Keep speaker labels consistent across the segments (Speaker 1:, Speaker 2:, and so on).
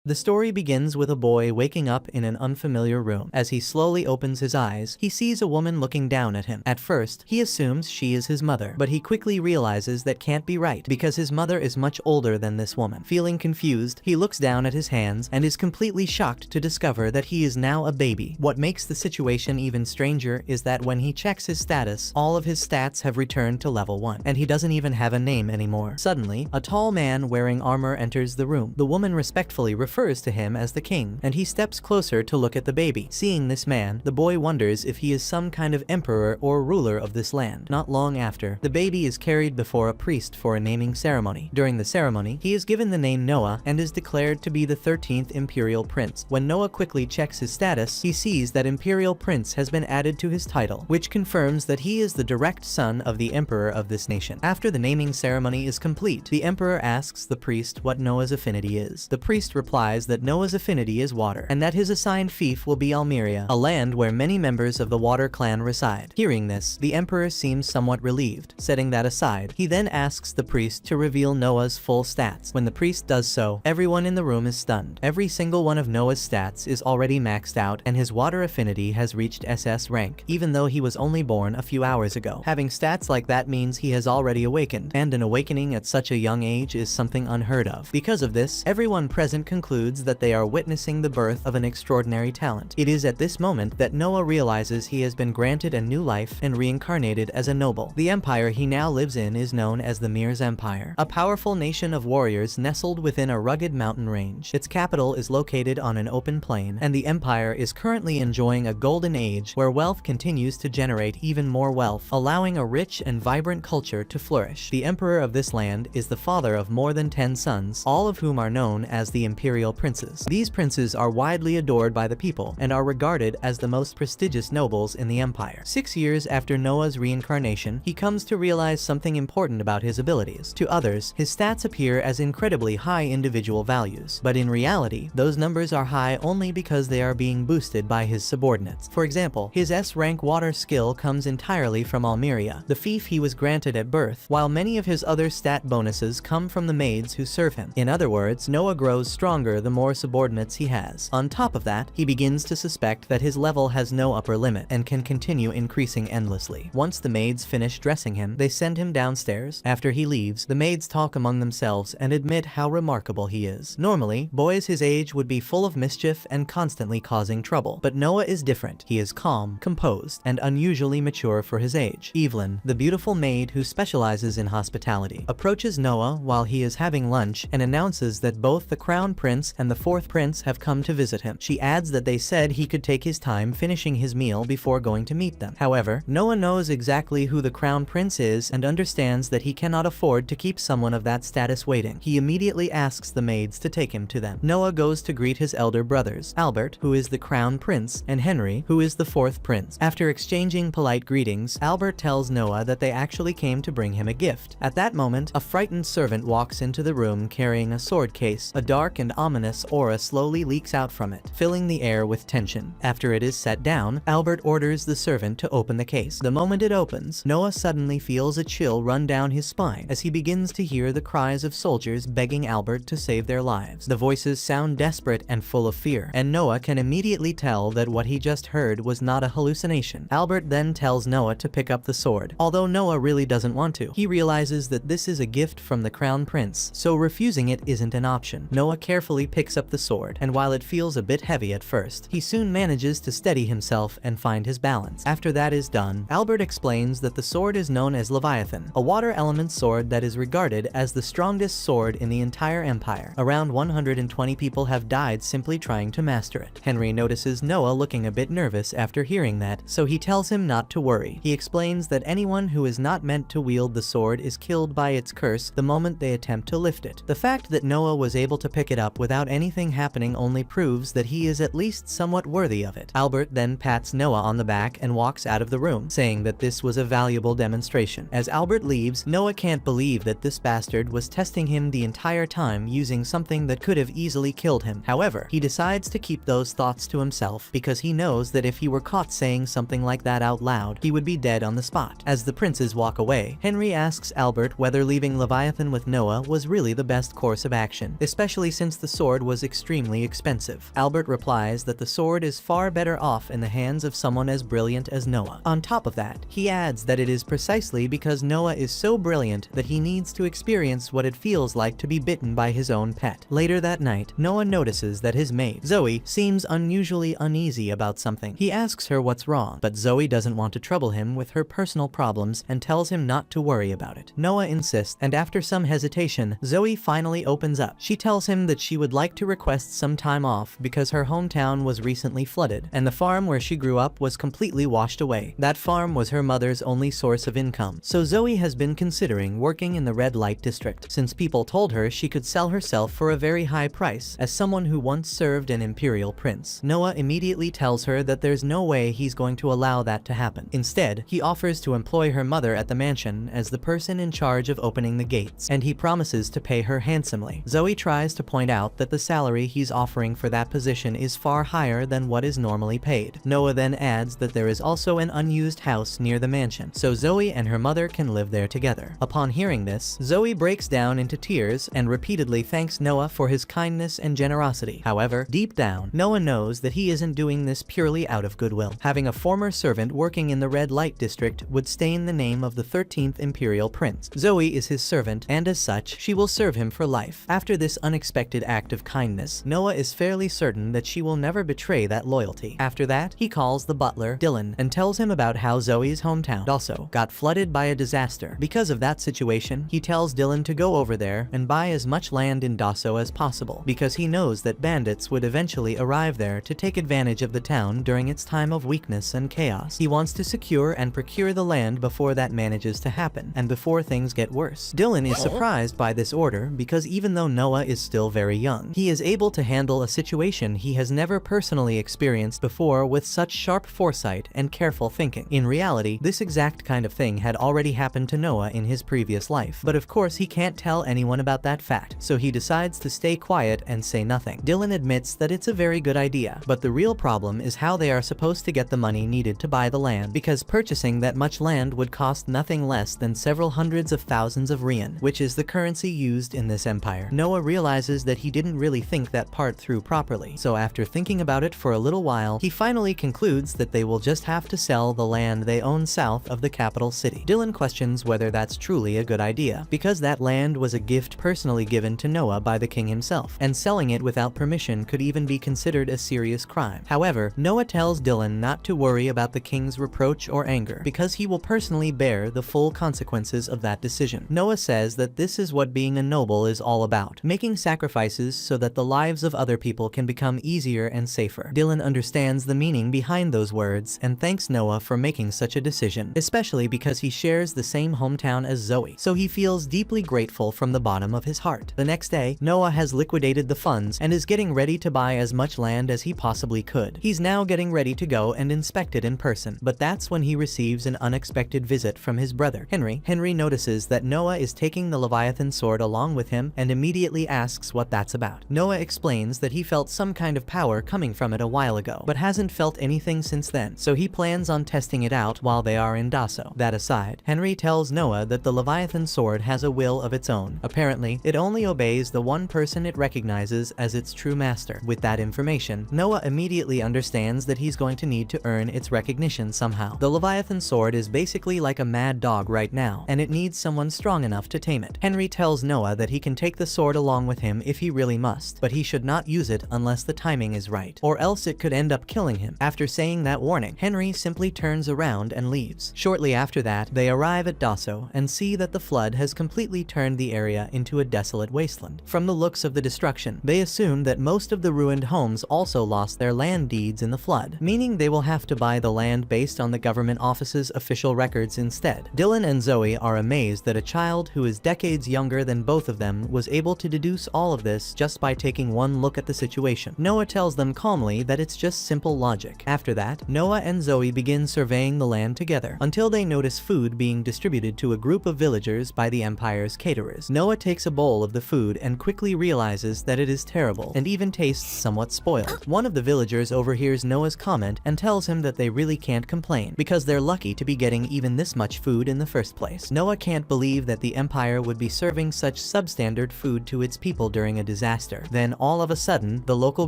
Speaker 1: The story begins with a boy waking up in an unfamiliar room. As he slowly opens his eyes, he sees a woman looking down at him. At first, he assumes she is his mother, but he quickly realizes that can't be right because his mother is much older than this woman. Feeling confused, he looks down at his hands and is completely shocked to discover that he is now a baby. What makes the situation even stranger is that when he checks his status, all of his stats have returned to level 1, and he doesn't even have a name anymore. Suddenly, a tall man wearing armor enters the room. The woman respectfully refers to him as the king, and he steps closer to look at the baby. Seeing this man, the boy wonders if he is some kind of emperor or ruler of this land. Not long after, the baby is carried before a priest for a naming ceremony. During the ceremony, he is given the name Noah and is declared to be the 13th Imperial Prince. When Noah quickly checks his status, he sees that Imperial Prince has been added to his title, which confirms that he is the direct son of the emperor of this nation. After the naming ceremony is complete, the emperor asks the priest what Noah's affinity is. The priest replies that Noah's affinity is water, and that his assigned fief will be Almeria, a land where many members of the Water clan reside. Hearing this, the emperor seems somewhat relieved. Setting that aside, he then asks the priest to reveal Noah's full stats. When the priest does so, everyone in the room is stunned. Every single one of Noah's stats is already maxed out, and his water affinity has reached SS rank, even though he was only born a few hours ago. Having stats like that means he has already awakened, and an awakening at such a young age is something unheard of. Because of this, everyone present concludes that they are witnessing the birth of an extraordinary talent. It is at this moment that Noah realizes he has been granted a new life and reincarnated as a noble. The empire he now lives in is known as the Mir's Empire, a powerful nation of warriors nestled within a rugged mountain range. Its capital is located on an open plain, and the empire is currently enjoying a golden age where wealth continues to generate even more wealth, allowing a rich and vibrant culture to flourish. The emperor of this land is the father of more than 10 sons, all of whom are known as the Imperial Princes. These princes are widely adored by the people and are regarded as the most prestigious nobles in the empire. 6 years after Noah's reincarnation, he comes to realize something important about his abilities. To others, his stats appear as incredibly high individual values, but in reality, those numbers are high only because they are being boosted by his subordinates. For example, his S-rank water skill comes entirely from Almeria, the fief he was granted at birth, while many of his other stat bonuses come from the maids who serve him. In other words, Noah grows stronger the more subordinates he has. On top of that, he begins to suspect that his level has no upper limit and can continue increasing endlessly. Once the maids finish dressing him, they send him downstairs. After he leaves, the maids talk among themselves and admit how remarkable he is. Normally, boys his age would be full of mischief and constantly causing trouble, but Noah is different. He is calm, composed, and unusually mature for his age. Evelyn, the beautiful maid who specializes in hospitality, approaches Noah while he is having lunch and announces that both the Crown Prince and the 4th Prince have come to visit him. She adds that they said he could take his time finishing his meal before going to meet them. However, Noah knows exactly who the Crown Prince is and understands that he cannot afford to keep someone of that status waiting. He immediately asks the maids to take him to them. Noah goes to greet his elder brothers, Albert, who is the Crown Prince, and Henry, who is the 4th Prince. After exchanging polite greetings, Albert tells Noah that they actually came to bring him a gift. At that moment, a frightened servant walks into the room carrying a sword case. A dark and ominous aura slowly leaks out from it, filling the air with tension. After it is set down, Albert orders the servant to open the case. The moment it opens, Noah suddenly feels a chill run down his spine as he begins to hear the cries of soldiers begging Albert to save their lives. The voices sound desperate and full of fear, and Noah can immediately tell that what he just heard was not a hallucination. Albert then tells Noah to pick up the sword. Although Noah really doesn't want to, he realizes that this is a gift from the Crown Prince, so refusing it isn't an option. Noah carefully picks up the sword, and while it feels a bit heavy at first, he soon manages to steady himself and find his balance. After that is done, Albert explains that the sword is known as Leviathan, a water element sword that is regarded as the strongest sword in the entire empire. Around 120 people have died simply trying to master it. Henry notices Noah looking a bit nervous after hearing that, so he tells him not to worry. He explains that anyone who is not meant to wield the sword is killed by its curse the moment they attempt to lift it. The fact that Noah was able to pick it up without anything happening only proves that he is at least somewhat worthy of it. Albert then pats Noah on the back and walks out of the room, saying that this was a valuable demonstration. As Albert leaves, Noah can't believe that this bastard was testing him the entire time using something that could have easily killed him. However, he decides to keep those thoughts to himself because he knows that if he were caught saying something like that out loud, he would be dead on the spot. As the princes walk away, Henry asks Albert whether leaving Leviathan with Noah was really the best course of action, especially since the sword was extremely expensive. Albert replies that the sword is far better off in the hands of someone as brilliant as Noah. On top of that, he adds that it is precisely because Noah is so brilliant that he needs to experience what it feels like to be bitten by his own pet. Later that night, Noah notices that his maid, Zoe, seems unusually uneasy about something. He asks her what's wrong, but Zoe doesn't want to trouble him with her personal problems and tells him not to worry about it. Noah insists, and after some hesitation, Zoe finally opens up. She tells him that she would like to request some time off because her hometown was recently flooded, and the farm where she grew up was completely washed away. That farm was her mother's only source of income. So Zoe has been considering working in the red light district, since people told her she could sell herself for a very high price as someone who once served an imperial prince. Noah immediately tells her that there's no way he's going to allow that to happen. Instead, he offers to employ her mother at the mansion as the person in charge of opening the gates, and he promises to pay her handsomely. Zoe tries to point out that the salary he's offering for that position is far higher than what is normally paid. Noah then adds that there is also an unused house near the mansion, so Zoe and her mother can live there together. Upon hearing this, Zoe breaks down into tears and repeatedly thanks Noah for his kindness and generosity. However, deep down, Noah knows that he isn't doing this purely out of goodwill. Having a former servant working in the red light district would stain the name of the 13th imperial prince. Zoe is his servant, and as such, she will serve him for life. After this unexpected act of kindness, Noah is fairly certain that she will never betray that loyalty. After that, he calls the butler, Dylan, and tells him about how Zoe's hometown also got flooded by a disaster. Because of that situation, he tells Dylan to go over there and buy as much land in Dasso as possible, because he knows that bandits would eventually arrive there to take advantage of the town during its time of weakness and chaos. He wants to secure and procure the land before that manages to happen, and before things get worse. Dylan is surprised by this order because even though Noah is still very young, he is able to handle a situation he has never personally experienced before with such sharp foresight and careful thinking. In reality, this exact kind of thing had already happened to Noah in his previous life, but of course he can't tell anyone about that fact, so he decides to stay quiet and say nothing. Dylan admits that it's a very good idea, but the real problem is how they are supposed to get the money needed to buy the land, because purchasing that much land would cost nothing less than several hundreds of thousands of rian, which is the currency used in this empire. Noah realizes that he didn't really think that part through properly, so after thinking about it for a little while, he finally concludes that they will just have to sell the land they own south of the capital city. Dylan questions whether that's truly a good idea, because that land was a gift personally given to Noah by the king himself, and selling it without permission could even be considered a serious crime. However, Noah tells Dylan not to worry about the king's reproach or anger, because he will personally bear the full consequences of that decision. Noah says that this is what being a noble is all about, making sacrifices so that the lives of other people can become easier and safer. Dylan understands the meaning behind those words and thanks Noah for making such a decision, especially because he shares the same hometown as Zoe, so he feels deeply grateful from the bottom of his heart. The next day, Noah has liquidated the funds and is getting ready to buy as much land as he possibly could. He's now getting ready to go and inspect it in person, but that's when he receives an unexpected visit from his brother, Henry. Henry notices that Noah is taking the Leviathan sword along with him and immediately asks what that's about. Noah explains that he felt some kind of power coming from it a while ago, but hasn't felt anything since then, so he plans on testing it out while they are in Dasso. That aside, Henry tells Noah that the Leviathan sword has a will of its own. Apparently, it only obeys the one person it recognizes as its true master. With that information, Noah immediately understands that he's going to need to earn its recognition somehow. The Leviathan sword is basically like a mad dog right now, and it needs someone strong enough to tame it. Henry tells Noah that he can take the sword along with him if he really must, but he should not use it unless the timing is right, or else it could end up killing him. After saying that warning, Henry simply turns around and leaves. Shortly after that, they arrive at Dasso and see that the flood has completely turned the area into a desolate wasteland. From the looks of the destruction, they assume that most of the ruined homes also lost their land deeds in the flood, meaning they will have to buy the land based on the government office's official records instead. Dylan and Zoe are amazed that a child who is decades younger than both of them was able to deduce all of this just by taking one look at the situation. Noah tells them calmly that it's just simple logic. After that, Noah and Zoe begin surveying the land together until they notice food being distributed to a group of villagers by the Empire's caterers. Noah takes a bowl of the food and quickly realizes that it is terrible and even tastes somewhat spoiled. One of the villagers overhears Noah's comment and tells him that they really can't complain because they're lucky to be getting even this much food in the first place. Noah can't believe that the Empire would be serving such substandard food to its people during a disaster. disaster. Then all of a sudden, the local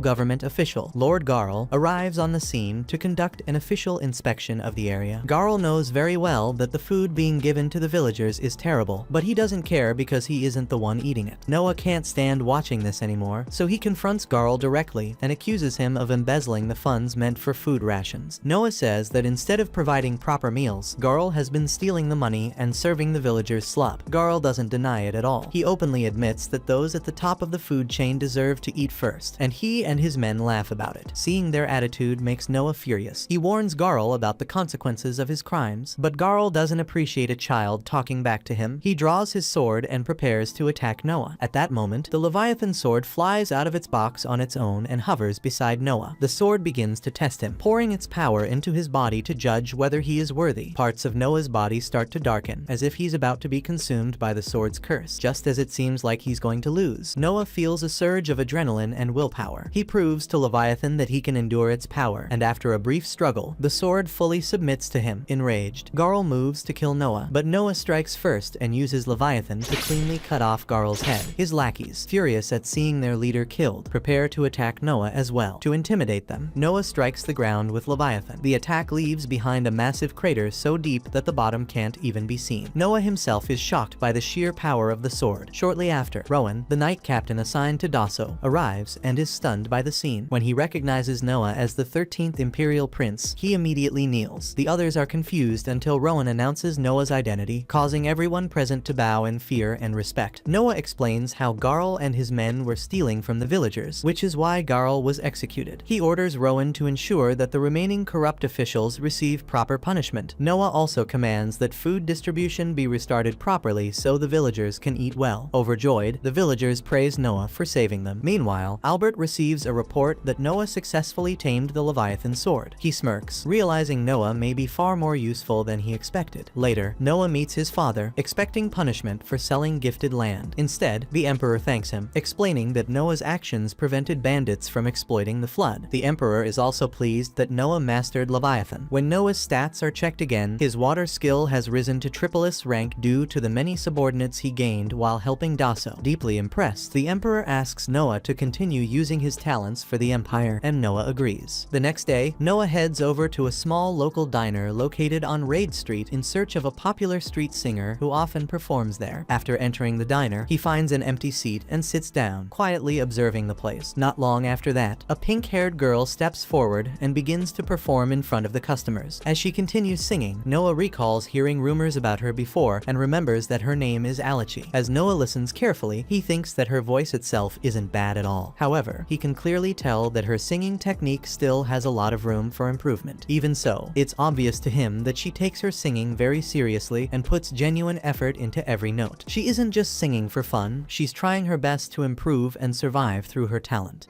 Speaker 1: government official, Lord Garl, arrives on the scene to conduct an official inspection of the area. Garl knows very well that the food being given to the villagers is terrible, but he doesn't care because he isn't the one eating it. Noah can't stand watching this anymore, so he confronts Garl directly and accuses him of embezzling the funds meant for food rations. Noah says that instead of providing proper meals, Garl has been stealing the money and serving the villagers slop. Garl doesn't deny it at all. He openly admits that those at the top of the food chain deserve to eat first, and he and his men laugh about it. Seeing their attitude makes Noah furious. He warns Garl about the consequences of his crimes, but Garl doesn't appreciate a child talking back to him. He draws his sword and prepares to attack Noah. At that moment, the Leviathan sword flies out of its box on its own and hovers beside Noah. The sword begins to test him, pouring its power into his body to judge whether he is worthy. Parts of Noah's body start to darken, as if he's about to be consumed by the sword's curse. Just as it seems like he's going to lose, Noah feels a surge of adrenaline and willpower. He proves to Leviathan that he can endure its power, and after a brief struggle, the sword fully submits to him. Enraged, Garl moves to kill Noah, but Noah strikes first and uses Leviathan to cleanly cut off Garl's head. His lackeys, furious at seeing their leader killed, prepare to attack Noah as well. To intimidate them, Noah strikes the ground with Leviathan. The attack leaves behind a massive crater so deep that the bottom can't even be seen. Noah himself is shocked by the sheer power of the sword. Shortly after, Rowan, the knight captain assigned to Dasso, arrives and is stunned by the scene. When he recognizes Noah as the 13th Imperial Prince, he immediately kneels. The others are confused until Rowan announces Noah's identity, causing everyone present to bow in fear and respect. Noah explains how Garl and his men were stealing from the villagers, which is why Garl was executed. He orders Rowan to ensure that the remaining corrupt officials receive proper punishment. Noah also commands that food distribution be restarted properly so the villagers can eat well. Overjoyed, the villagers praise Noah for saving them. Meanwhile, Albert receives a report that Noah successfully tamed the Leviathan sword. He smirks, realizing Noah may be far more useful than he expected. Later, Noah meets his father, expecting punishment for selling gifted land. Instead, the Emperor thanks him, explaining that Noah's actions prevented bandits from exploiting the flood. The Emperor is also pleased that Noah mastered Leviathan. When Noah's stats are checked again, his water skill has risen to triple-S rank due to the many subordinates he gained while helping Dasso. Deeply impressed, the Emperor asks Noah to continue using his talents for the Empire, and Noah agrees. The next day, Noah heads over to a small local diner located on Raid Street in search of a popular street singer who often performs there. After entering the diner, he finds an empty seat and sits down, quietly observing the place. Not long after that, a pink-haired girl steps forward and begins to perform in front of the customers. As she continues singing, Noah recalls hearing rumors about her before and remembers that her name is Alachi. As Noah listens carefully, he thinks that her voice itself isn't bad at all. However, he can clearly tell that her singing technique still has a lot of room for improvement. Even so, it's obvious to him that she takes her singing very seriously and puts genuine effort into every note. She isn't just singing for fun, she's trying her best to improve and survive through her talent.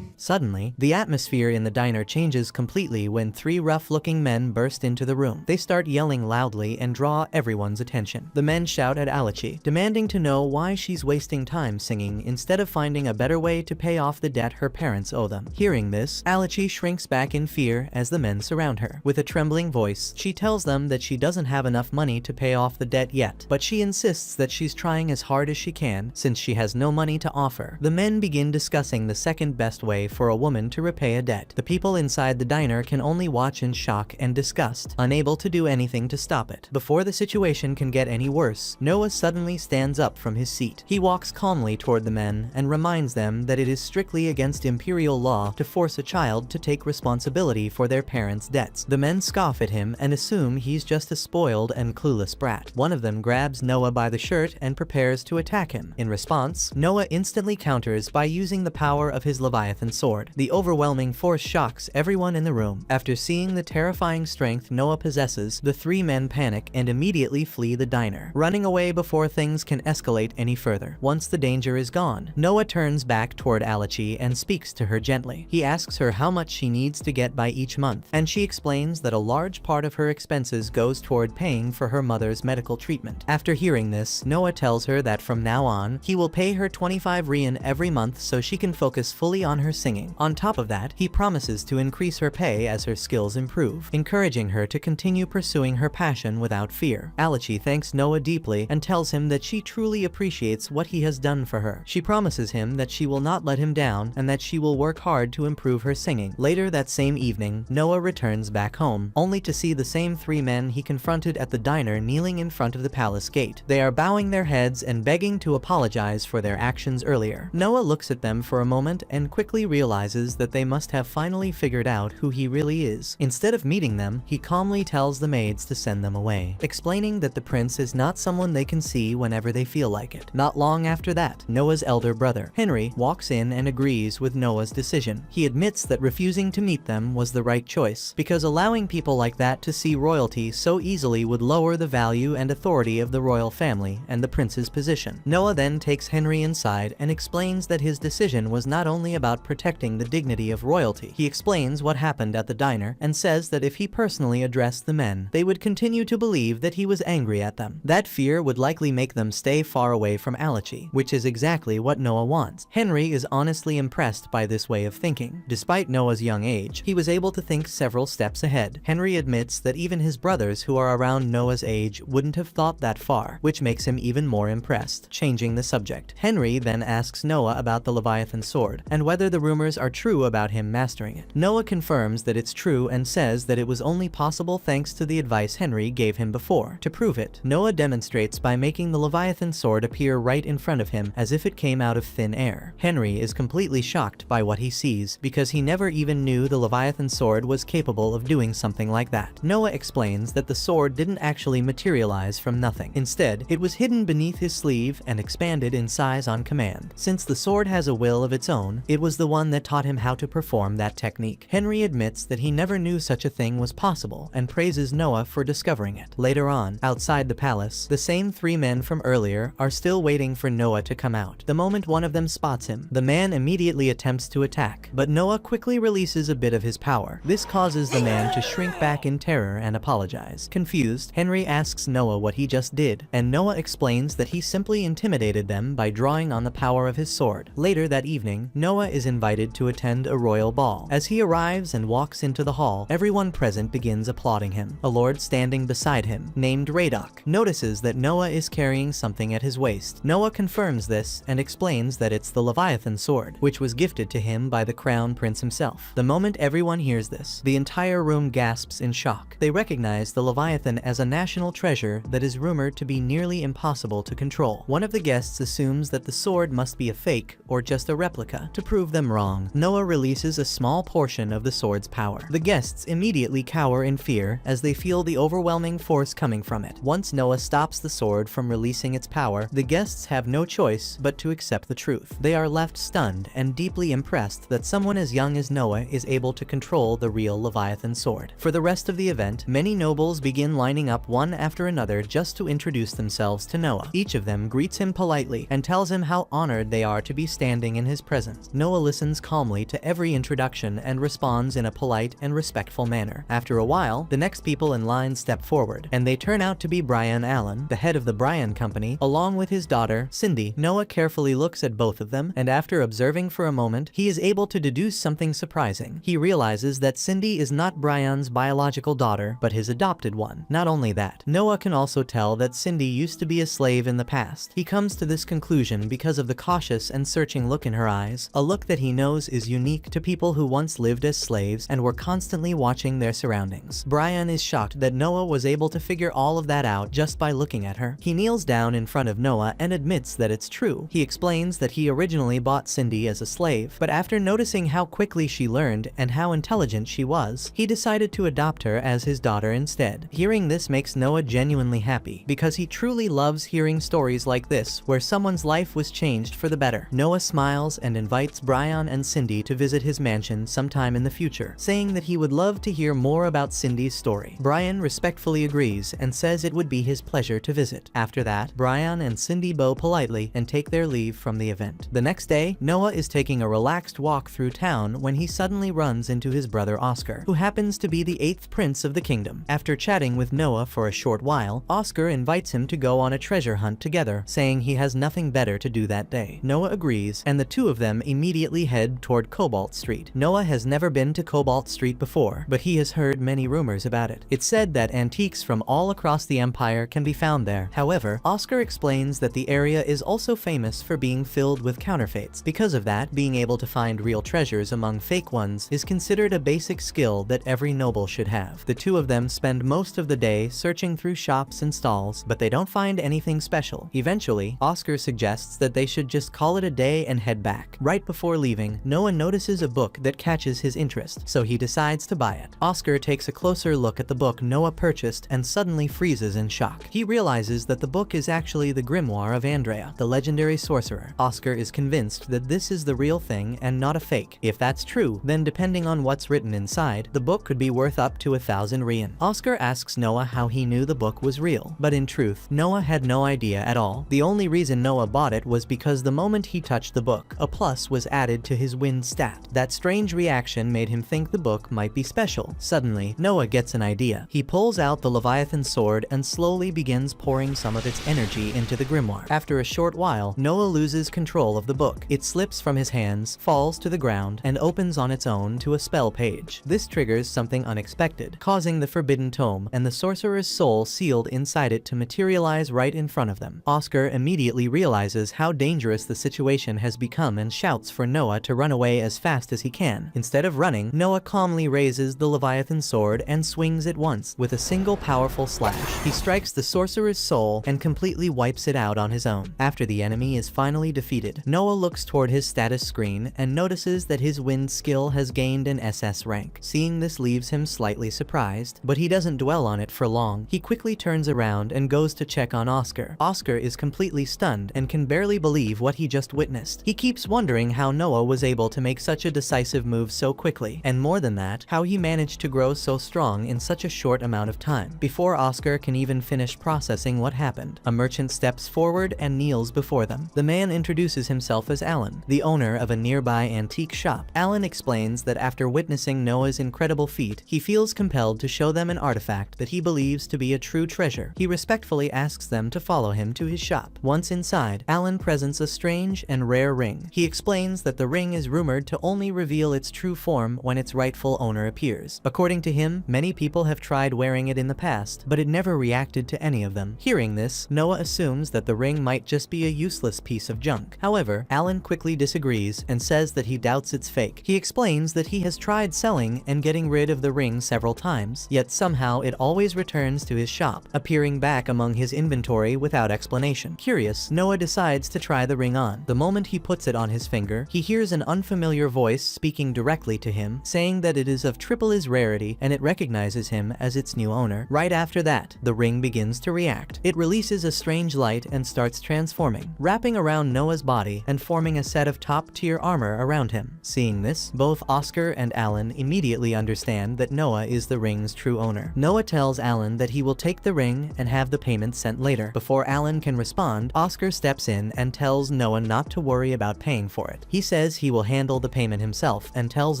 Speaker 1: Suddenly, the atmosphere in the diner changes completely when three rough-looking men burst into the room. They start yelling loudly and draw everyone's attention. The men shout at Alachi, demanding to know why she's wasting time singing instead of finding a better way to pay off the debt her parents owe them. Hearing this, Alachi shrinks back in fear as the men surround her. With a trembling voice, she tells them that she doesn't have enough money to pay off the debt yet, but she insists that she's trying as hard as she can since she has no money to offer. The men begin discussing the second best way for a woman to repay a debt. The people inside the diner can only watch in shock and disgust, unable to do anything to stop it. Before the situation can get any worse, Noah suddenly stands up from his seat. He walks calmly toward the men and reminds them that it is strictly against imperial law to force a child to take responsibility for their parents' debts. The men scoff at him and assume he's just a spoiled and clueless brat. One of them grabs Noah by the shirt and prepares to attack him. In response, Noah instantly counters by using the power of his Leviathan sword. The overwhelming force shocks everyone in the room. After seeing the terrifying strength Noah possesses, the three men panic and immediately flee the diner, running away before things can escalate any further. Once the danger is gone, Noah turns back toward Alachi and speaks to her gently. He asks her how much she needs to get by each month, and she explains that a large part of her expenses goes toward paying for her mother's medical treatment. After hearing this, Noah tells her that from now on, he will pay her 25 rian every month so she can focus fully on her singing singing. On top of that, he promises to increase her pay as her skills improve, encouraging her to continue pursuing her passion without fear. Alici thanks Noah deeply and tells him that she truly appreciates what he has done for her. She promises him that she will not let him down and that she will work hard to improve her singing. Later that same evening, Noah returns back home, only to see the same three men he confronted at the diner kneeling in front of the palace gate. They are bowing their heads and begging to apologize for their actions earlier. Noah looks at them for a moment and quickly realizes that they must have finally figured out who he really is. Instead of meeting them, he calmly tells the maids to send them away, explaining that the prince is not someone they can see whenever they feel like it. Not long after that, Noah's elder brother, Henry, walks in and agrees with Noah's decision. He admits that refusing to meet them was the right choice, because allowing people like that to see royalty so easily would lower the value and authority of the royal family and the prince's position. Noah then takes Henry inside and explains that his decision was not only about protecting the dignity of royalty. He explains what happened at the diner and says that if he personally addressed the men, they would continue to believe that he was angry at them. That fear would likely make them stay far away from Alici, which is exactly what Noah wants. Henry is honestly impressed by this way of thinking. Despite Noah's young age, he was able to think several steps ahead. Henry admits that even his brothers who are around Noah's age wouldn't have thought that far, which makes him even more impressed. Changing the subject, Henry then asks Noah about the Leviathan sword and whether the rumors are true about him mastering it. Noah confirms that it's true and says that it was only possible thanks to the advice Henry gave him before. To prove it, Noah demonstrates by making the Leviathan sword appear right in front of him as if it came out of thin air. Henry is completely shocked by what he sees because he never even knew the Leviathan sword was capable of doing something like that. Noah explains that the sword didn't actually materialize from nothing. Instead, it was hidden beneath his sleeve and expanded in size on command. Since the sword has a will of its own, it was the one that taught him how to perform that technique. Henry admits that he never knew such a thing was possible and praises Noah for discovering it. Later on, outside the palace, the same three men from earlier are still waiting for Noah to come out. The moment one of them spots him, the man immediately attempts to attack, but Noah quickly releases a bit of his power. This causes the man to shrink back in terror and apologize. Confused, Henry asks Noah what he just did, and Noah explains that he simply intimidated them by drawing on the power of his sword. Later that evening, Noah is invited to attend a royal ball. As he arrives and walks into the hall, everyone present begins applauding him. A lord standing beside him, named Radok, notices that Noah is carrying something at his waist. Noah confirms this and explains that it's the Leviathan sword, which was gifted to him by the crown prince himself. The moment everyone hears this, the entire room gasps in shock. They recognize the Leviathan as a national treasure that is rumored to be nearly impossible to control. One of the guests assumes that the sword must be a fake or just a replica. To prove them wrong, Noah releases a small portion of the sword's power. The guests immediately cower in fear as they feel the overwhelming force coming from it. Once Noah stops the sword from releasing its power, the guests have no choice but to accept the truth. They are left stunned and deeply impressed that someone as young as Noah is able to control the real Leviathan sword. For the rest of the event, many nobles begin lining up one after another just to introduce themselves to Noah. Each of them greets him politely and tells him how honored they are to be standing in his presence. Noah listens calmly to every introduction and responds in a polite and respectful manner. After a while, the next people in line step forward, and they turn out to be Brian Allen, the head of the Brian Company, along with his daughter, Cindy. Noah carefully looks at both of them, and after observing for a moment, he is able to deduce something surprising. He realizes that Cindy is not Brian's biological daughter, but his adopted one. Not only that, Noah can also tell that Cindy used to be a slave in the past. He comes to this conclusion because of the cautious and searching look in her eyes, a look that he knows is unique to people who once lived as slaves and were constantly watching their surroundings. Brian is shocked that Noah was able to figure all of that out just by looking at her. He kneels down in front of Noah and admits that it's true. He explains that he originally bought Cindy as a slave, but after noticing how quickly she learned and how intelligent she was, he decided to adopt her as his daughter instead. Hearing this makes Noah genuinely happy, because he truly loves hearing stories like this where someone's life was changed for the better. Noah smiles and invites Brian and Cindy to visit his mansion sometime in the future, saying that he would love to hear more about Cindy's story. Brian respectfully agrees and says it would be his pleasure to visit. After that, Brian and Cindy bow politely and take their leave from the event. The next day, Noah is taking a relaxed walk through town when he suddenly runs into his brother Oscar, who happens to be the 8th prince of the kingdom. After chatting with Noah for a short while, Oscar invites him to go on a treasure hunt together, saying he has nothing better to do that day. Noah agrees, and the two of them immediately head head toward Cobalt Street. Noah has never been to Cobalt Street before, but he has heard many rumors about it. It's said that antiques from all across the empire can be found there. However, Oscar explains that the area is also famous for being filled with counterfeits. Because of that, being able to find real treasures among fake ones is considered a basic skill that every noble should have. The two of them spend most of the day searching through shops and stalls, but they don't find anything special. Eventually, Oscar suggests that they should just call it a day and head back. Right before leaving, Noah notices a book that catches his interest, so he decides to buy it. Oscar takes a closer look at the book Noah purchased and suddenly freezes in shock. He realizes that the book is actually the grimoire of Andrea, the legendary sorcerer. Oscar is convinced that this is the real thing and not a fake. If that's true, then depending on what's written inside, the book could be worth up to 1,000 Rian. Oscar asks Noah how he knew the book was real, but in truth, Noah had no idea at all. The only reason Noah bought it was because the moment he touched the book, a plus was added to his win stat. That strange reaction made him think the book might be special. Suddenly, Noah gets an idea. He pulls out the Leviathan sword and slowly begins pouring some of its energy into the grimoire. After a short while, Noah loses control of the book. It slips from his hands, falls to the ground, and opens on its own to a spell page. This triggers something unexpected, causing the forbidden tome and the sorcerer's soul sealed inside it to materialize right in front of them. Oscar immediately realizes how dangerous the situation has become and shouts for Noah to run away as fast as he can. Instead of running, Noah calmly raises the Leviathan sword and swings it once. With a single powerful slash, he strikes the sorcerer's soul and completely wipes it out on his own. After the enemy is finally defeated, Noah looks toward his status screen and notices that his wind skill has gained an SS rank. Seeing this leaves him slightly surprised, but he doesn't dwell on it for long. He quickly turns around and goes to check on Oscar. Oscar is completely stunned and can barely believe what he just witnessed. He keeps wondering how Noah was able to make such a decisive move so quickly, and more than that, how he managed to grow so strong in such a short amount of time. Before Oscar can even finish processing what happened, a merchant steps forward and kneels before them. The man introduces himself as Alan, the owner of a nearby antique shop. Alan explains that after witnessing Noah's incredible feat, he feels compelled to show them an artifact that he believes to be a true treasure. He respectfully asks them to follow him to his shop. Once inside, Alan presents a strange and rare ring. He explains that the ring is rumored to only reveal its true form when its rightful owner appears. According to him, many people have tried wearing it in the past, but it never reacted to any of them. Hearing this, Noah assumes that the ring might just be a useless piece of junk. However, Alan quickly disagrees and says that he doubts it's fake. He explains that he has tried selling and getting rid of the ring several times, yet somehow it always returns to his shop, appearing back among his inventory without explanation. Curious, Noah decides to try the ring on. The moment he puts it on his finger, he hears an unfamiliar voice speaking directly to him, saying that it is of triple his rarity and it recognizes him as its new owner. Right after that, the ring begins to react. It releases a strange light and starts transforming, wrapping around Noah's body and forming a set of top-tier armor around him. Seeing this, both Oscar and Alan immediately understand that Noah is the ring's true owner. Noah tells Alan that he will take the ring and have the payment sent later. Before Alan can respond, Oscar steps in and tells Noah not to worry about paying for it. He says he will handle the payment himself and tells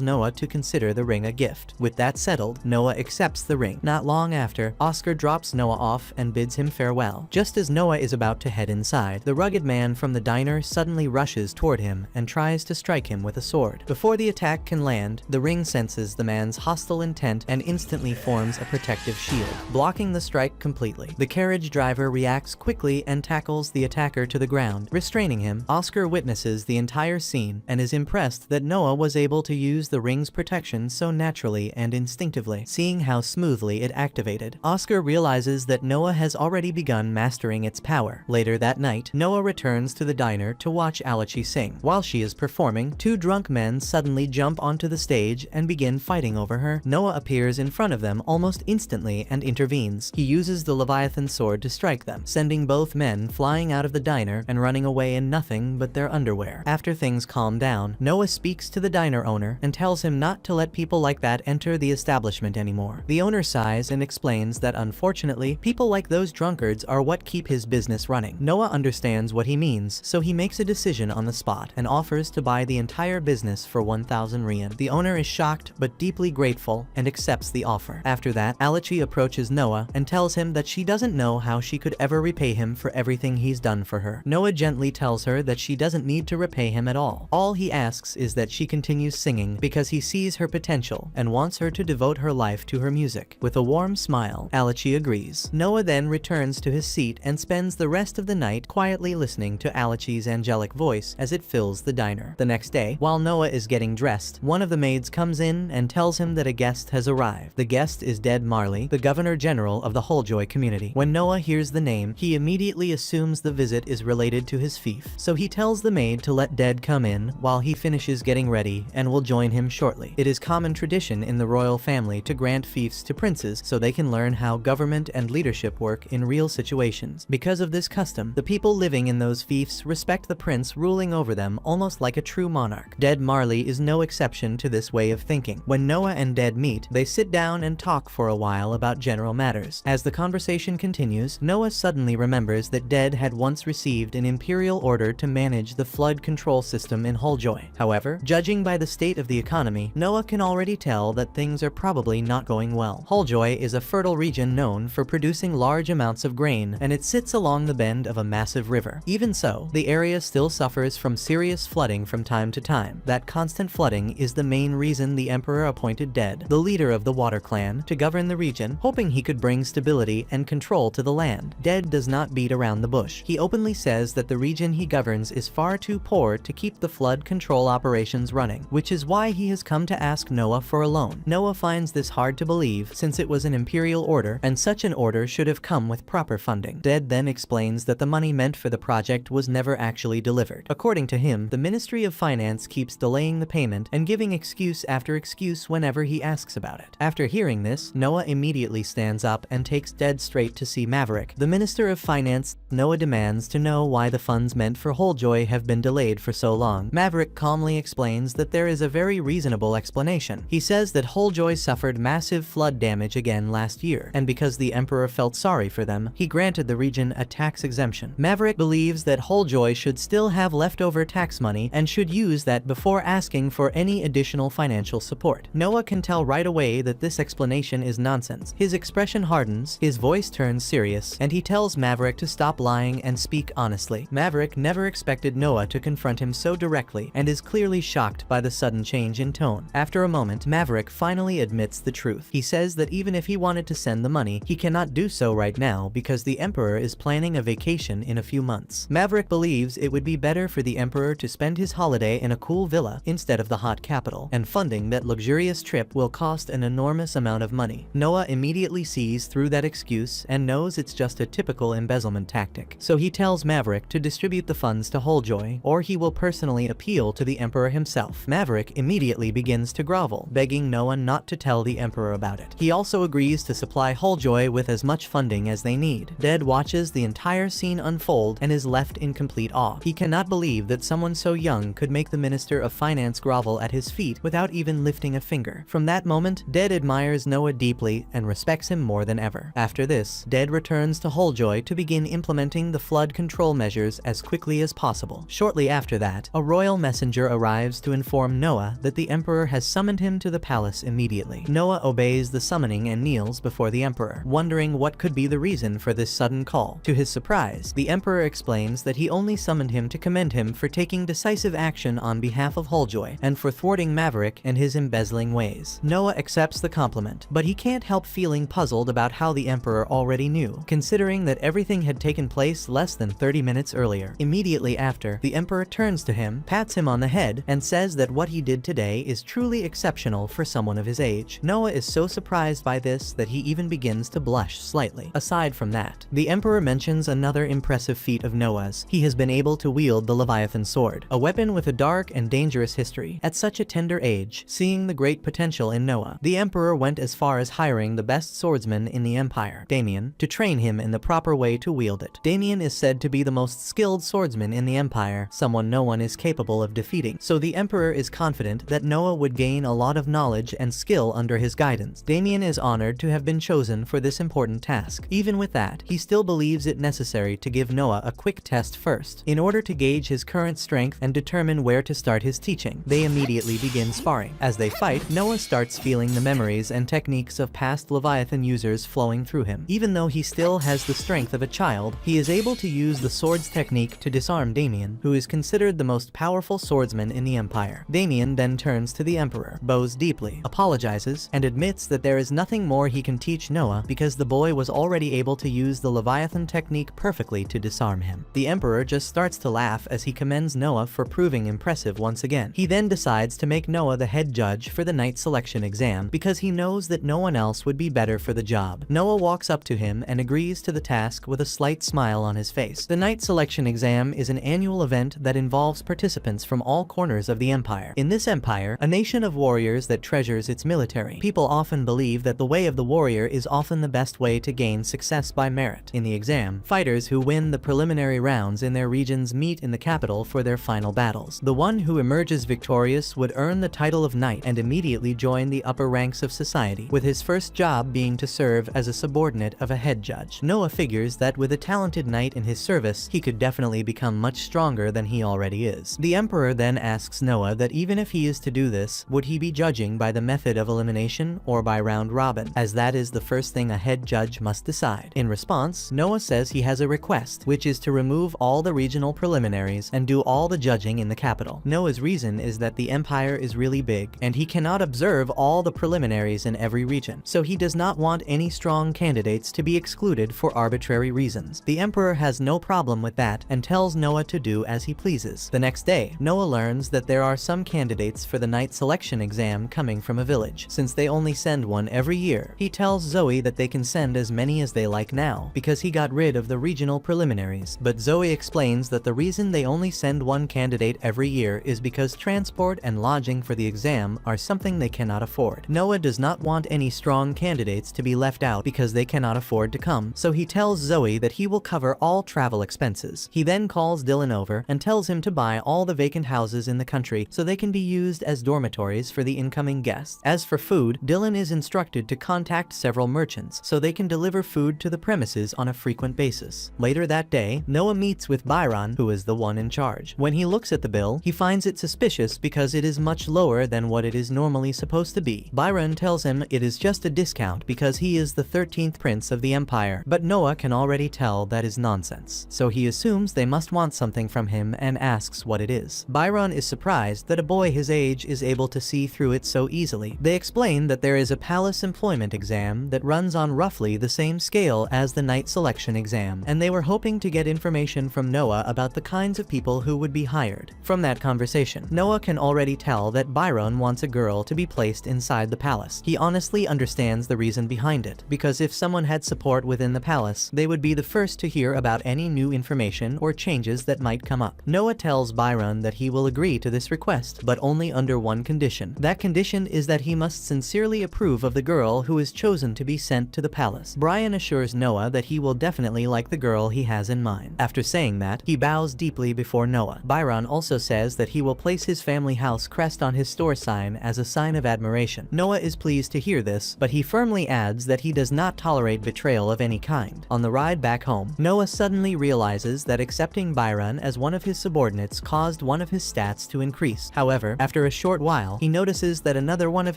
Speaker 1: Noah to consider the ring a gift. With that settled, Noah accepts the ring. Not long after, Oscar drops Noah off and bids him farewell. Just as Noah is about to head inside, the rugged man from the diner suddenly rushes toward him and tries to strike him with a sword. Before the attack can land, the ring senses the man's hostile intent and instantly forms a protective shield, blocking the strike completely. The carriage driver reacts quickly and tackles the attacker to the ground, restraining him. Oscar witnesses the entire scene and is impressed that Noah was able to use the ring's protection so naturally and instinctively. Seeing how smoothly it activated, Oscar realizes that Noah has already begun mastering its power. Later that night, Noah returns to the diner to watch Alachi sing. While she is performing, two drunk men suddenly jump onto the stage and begin fighting over her. Noah appears in front of them almost instantly and intervenes. He uses the Leviathan sword to strike them, sending both men flying out of the diner and running away in nothing but their underwear. After things calm down, Noah speaks to the diner owner and tells him not to let people like that enter the establishment anymore. The owner sighs and explains that unfortunately, people like those drunkards are what keep his business running. Noah understands what he means, so he makes a decision on the spot and offers to buy the entire business for 1,000 Rian. The owner is shocked but deeply grateful and accepts the offer. After that, Alachi approaches Noah and tells him that she doesn't know how she could ever repay him for everything he's done for her. Noah gently tells her that she doesn't need to repay him at all. All he he asks is that she continues singing because he sees her potential and wants her to devote her life to her music. With a warm smile, Alice agrees. Noah then returns to his seat and spends the rest of the night quietly listening to Alice's angelic voice as it fills the diner. The next day, while Noah is getting dressed, one of the maids comes in and tells him that a guest has arrived. The guest is Dead Marley, the Governor General of the Wholejoy community. When Noah hears the name, he immediately assumes the visit is related to his fief, so he tells the maid to let Dead come in while he finishes getting ready and will join him shortly. It is common tradition in the royal family to grant fiefs to princes so they can learn how government and leadership work in real situations. Because of this custom, the people living in those fiefs respect the prince ruling over them almost like a true monarch. Dead Marley is no exception to this way of thinking. When Noah and Dead meet, they sit down and talk for a while about general matters. As the conversation continues, Noah suddenly remembers that Dead had once received an imperial order to manage the flood control system in Wholejoy. However, judging by the state of the economy, Noah can already tell that things are probably not going well. Wholejoy is a fertile region known for producing large amounts of grain, and it sits along the bend of a massive river. Even so, the area still suffers from serious flooding from time to time. That constant flooding is the main reason the Emperor appointed Dead, the leader of the Water Clan, to govern the region, hoping he could bring stability and control to the land. Dead does not beat around the bush. He openly says that the region he governs is far too poor to keep the flood control operations running, which is why he has come to ask Noah for a loan. Noah finds this hard to believe since it was an imperial order, and such an order should have come with proper funding. Dead then explains that the money meant for the project was never actually delivered. According to him, the Ministry of Finance keeps delaying the payment and giving excuse after excuse whenever he asks about it. After hearing this, Noah immediately stands up and takes Dead straight to see Maverick, the Minister of Finance. Noah demands to know why the funds meant for Wholejoy have been delayed for so long. Maverick calmly explains that there is a very reasonable explanation. He says that Wholejoy suffered massive flood damage again last year, and because the Emperor felt sorry for them, he granted the region a tax exemption. Maverick believes that Wholejoy should still have leftover tax money and should use that before asking for any additional financial support. Noah can tell right away that this explanation is nonsense. His expression hardens, his voice turns serious, and he tells Maverick to stop lying and speak honestly. Maverick never expected Noah to confront him so directly and is clearly shocked by the sudden change in tone. After a moment, Maverick finally admits the truth. He says that even if he wanted to send the money, he cannot do so right now because the Emperor is planning a vacation in a few months. Maverick believes it would be better for the Emperor to spend his holiday in a cool villa instead of the hot capital, and funding that luxurious trip will cost an enormous amount of money. Noah immediately sees through that excuse and knows it's just a typical embezzlement tactic. So he tells Maverick to distribute the funds to Wholejoy, or he will personally appeal to the Emperor himself. Maverick immediately begins to grovel, begging Noah not to tell the Emperor about it. He also agrees to supply Wholejoy with as much funding as they need. Dead watches the entire scene unfold and is left in complete awe. He cannot believe that someone so young could make the Minister of Finance grovel at his feet without even lifting a finger. From that moment, Dead admires Noah deeply and respects him more than ever. After this, Dead returns to Wholejoy to begin implementing the flood control measures as quickly as possible. Shortly after that, a royal messenger arrives to inform Noah that the Emperor has summoned him to the palace immediately. Noah obeys the summoning and kneels before the Emperor, wondering what could be the reason for this sudden call. To his surprise, the Emperor explains that he only summoned him to commend him for taking decisive action on behalf of Wholejoy and for thwarting Maverick and his embezzling ways. Noah accepts the compliment, but he can't help feeling puzzled about how the Emperor already knew, considering that everything had taken place less than 30 minutes earlier. Immediately after, the Emperor turns to him, pats him on the head, and says that what he did today is truly exceptional for someone of his age. Noah is so surprised by this that he even begins to blush slightly. Aside from that, the Emperor mentions another impressive feat of Noah's. He has been able to wield the Leviathan sword, a weapon with a dark and dangerous history. At such a tender age, seeing the great potential in Noah, the Emperor went as far as hiring the best swordsman in the Empire, Damien, to train him in the proper way to wield it. Damien is said to be the most skilled swordsman in the Empire, someone no one is capable of defeating, so the Emperor is confident that Noah would gain a lot of knowledge and skill under his guidance. Damien is honored to have been chosen for this important task. Even with that, he still believes it necessary to give Noah a quick test first, in order to gauge his current strength and determine where to start his teaching. They immediately begin sparring. As they fight, Noah starts feeling the memories and techniques of past Leviathan users flowing through him. Even though he still has the strength of a child, he is able to use the sword's technique to disarm Damien, who is considered the most powerful swordsmen in the Empire. Damien then turns to the Emperor, bows deeply, apologizes, and admits that there is nothing more he can teach Noah because the boy was already able to use the Leviathan technique perfectly to disarm him. The Emperor just starts to laugh as he commends Noah for proving impressive once again. He then decides to make Noah the head judge for the knight selection exam because he knows that no one else would be better for the job. Noah walks up to him and agrees to the task with a slight smile on his face. The knight selection exam is an annual event that involves participants from all corners of the Empire. In this empire, a nation of warriors that treasures its military, people often believe that the way of the warrior is often the best way to gain success by merit. In the exam, fighters who win the preliminary rounds in their regions meet in the capital for their final battles. The one who emerges victorious would earn the title of knight and immediately join the upper ranks of society, with his first job being to serve as a subordinate of a head judge. Noah figures that with a talented knight in his service, he could definitely become much stronger than he already is. The Emperor then asks Noah that even if he is to do this, would he be judging by the method of elimination or by round robin, as that is the first thing a head judge must decide. In response, Noah says he has a request, which is to remove all the regional preliminaries and do all the judging in the capital. Noah's reason is that the Empire is really big, and he cannot observe all the preliminaries in every region, so he does not want any strong candidates to be excluded for arbitrary reasons. The Emperor has no problem with that and tells Noah to do as he pleases. The next day, Noah learns that there are some candidates for the knight selection exam coming from a village. Since they only send one every year, he tells Zoe that they can send as many as they like now, because he got rid of the regional preliminaries. But Zoe explains that the reason they only send one candidate every year is because transport and lodging for the exam are something they cannot afford. Noah does not want any strong candidates to be left out because they cannot afford to come, so he tells Zoe that he will cover all travel expenses. He then calls Dylan over and tells him to buy all the vacant houses in the country so they can be used as dormitories for the incoming guests. As for food, Dylan is instructed to contact several merchants so they can deliver food to the premises on a frequent basis. Later that day, Noah meets with Byron, who is the one in charge. When he looks at the bill, he finds it suspicious because it is much lower than what it is normally supposed to be. Byron tells him it is just a discount because he is the 13th prince of the Empire, but Noah can already tell that is nonsense, so he assumes they must want something from him and asks what it is. Byron is surprised that a boy his age is able to see through it so easily. They explain that there is a palace employment exam that runs on roughly the same scale as the knight selection exam, and they were hoping to get information from Noah about the kinds of people who would be hired. From that conversation, Noah can already tell that Byron wants a girl to be placed inside the palace. He honestly understands the reason behind it, because if someone had support within the palace, they would be the first to hear about any new information or changes that might come up. Noah tells Byron that he will agree to this request, but only under one condition. That condition is that he must sincerely approve of the girl who is chosen to be sent to the palace. Brian assures Noah that he will definitely like the girl he has in mind. After saying that, he bows deeply before Noah. Byron also says that he will place his family house crest on his store sign as a sign of admiration. Noah is pleased to hear this, but he firmly adds that he does not tolerate betrayal of any kind. On the ride back home, Noah suddenly realizes that accepting Byron as one of his subordinates caused one of his stats to increase. However, after a short while, he notices that another one of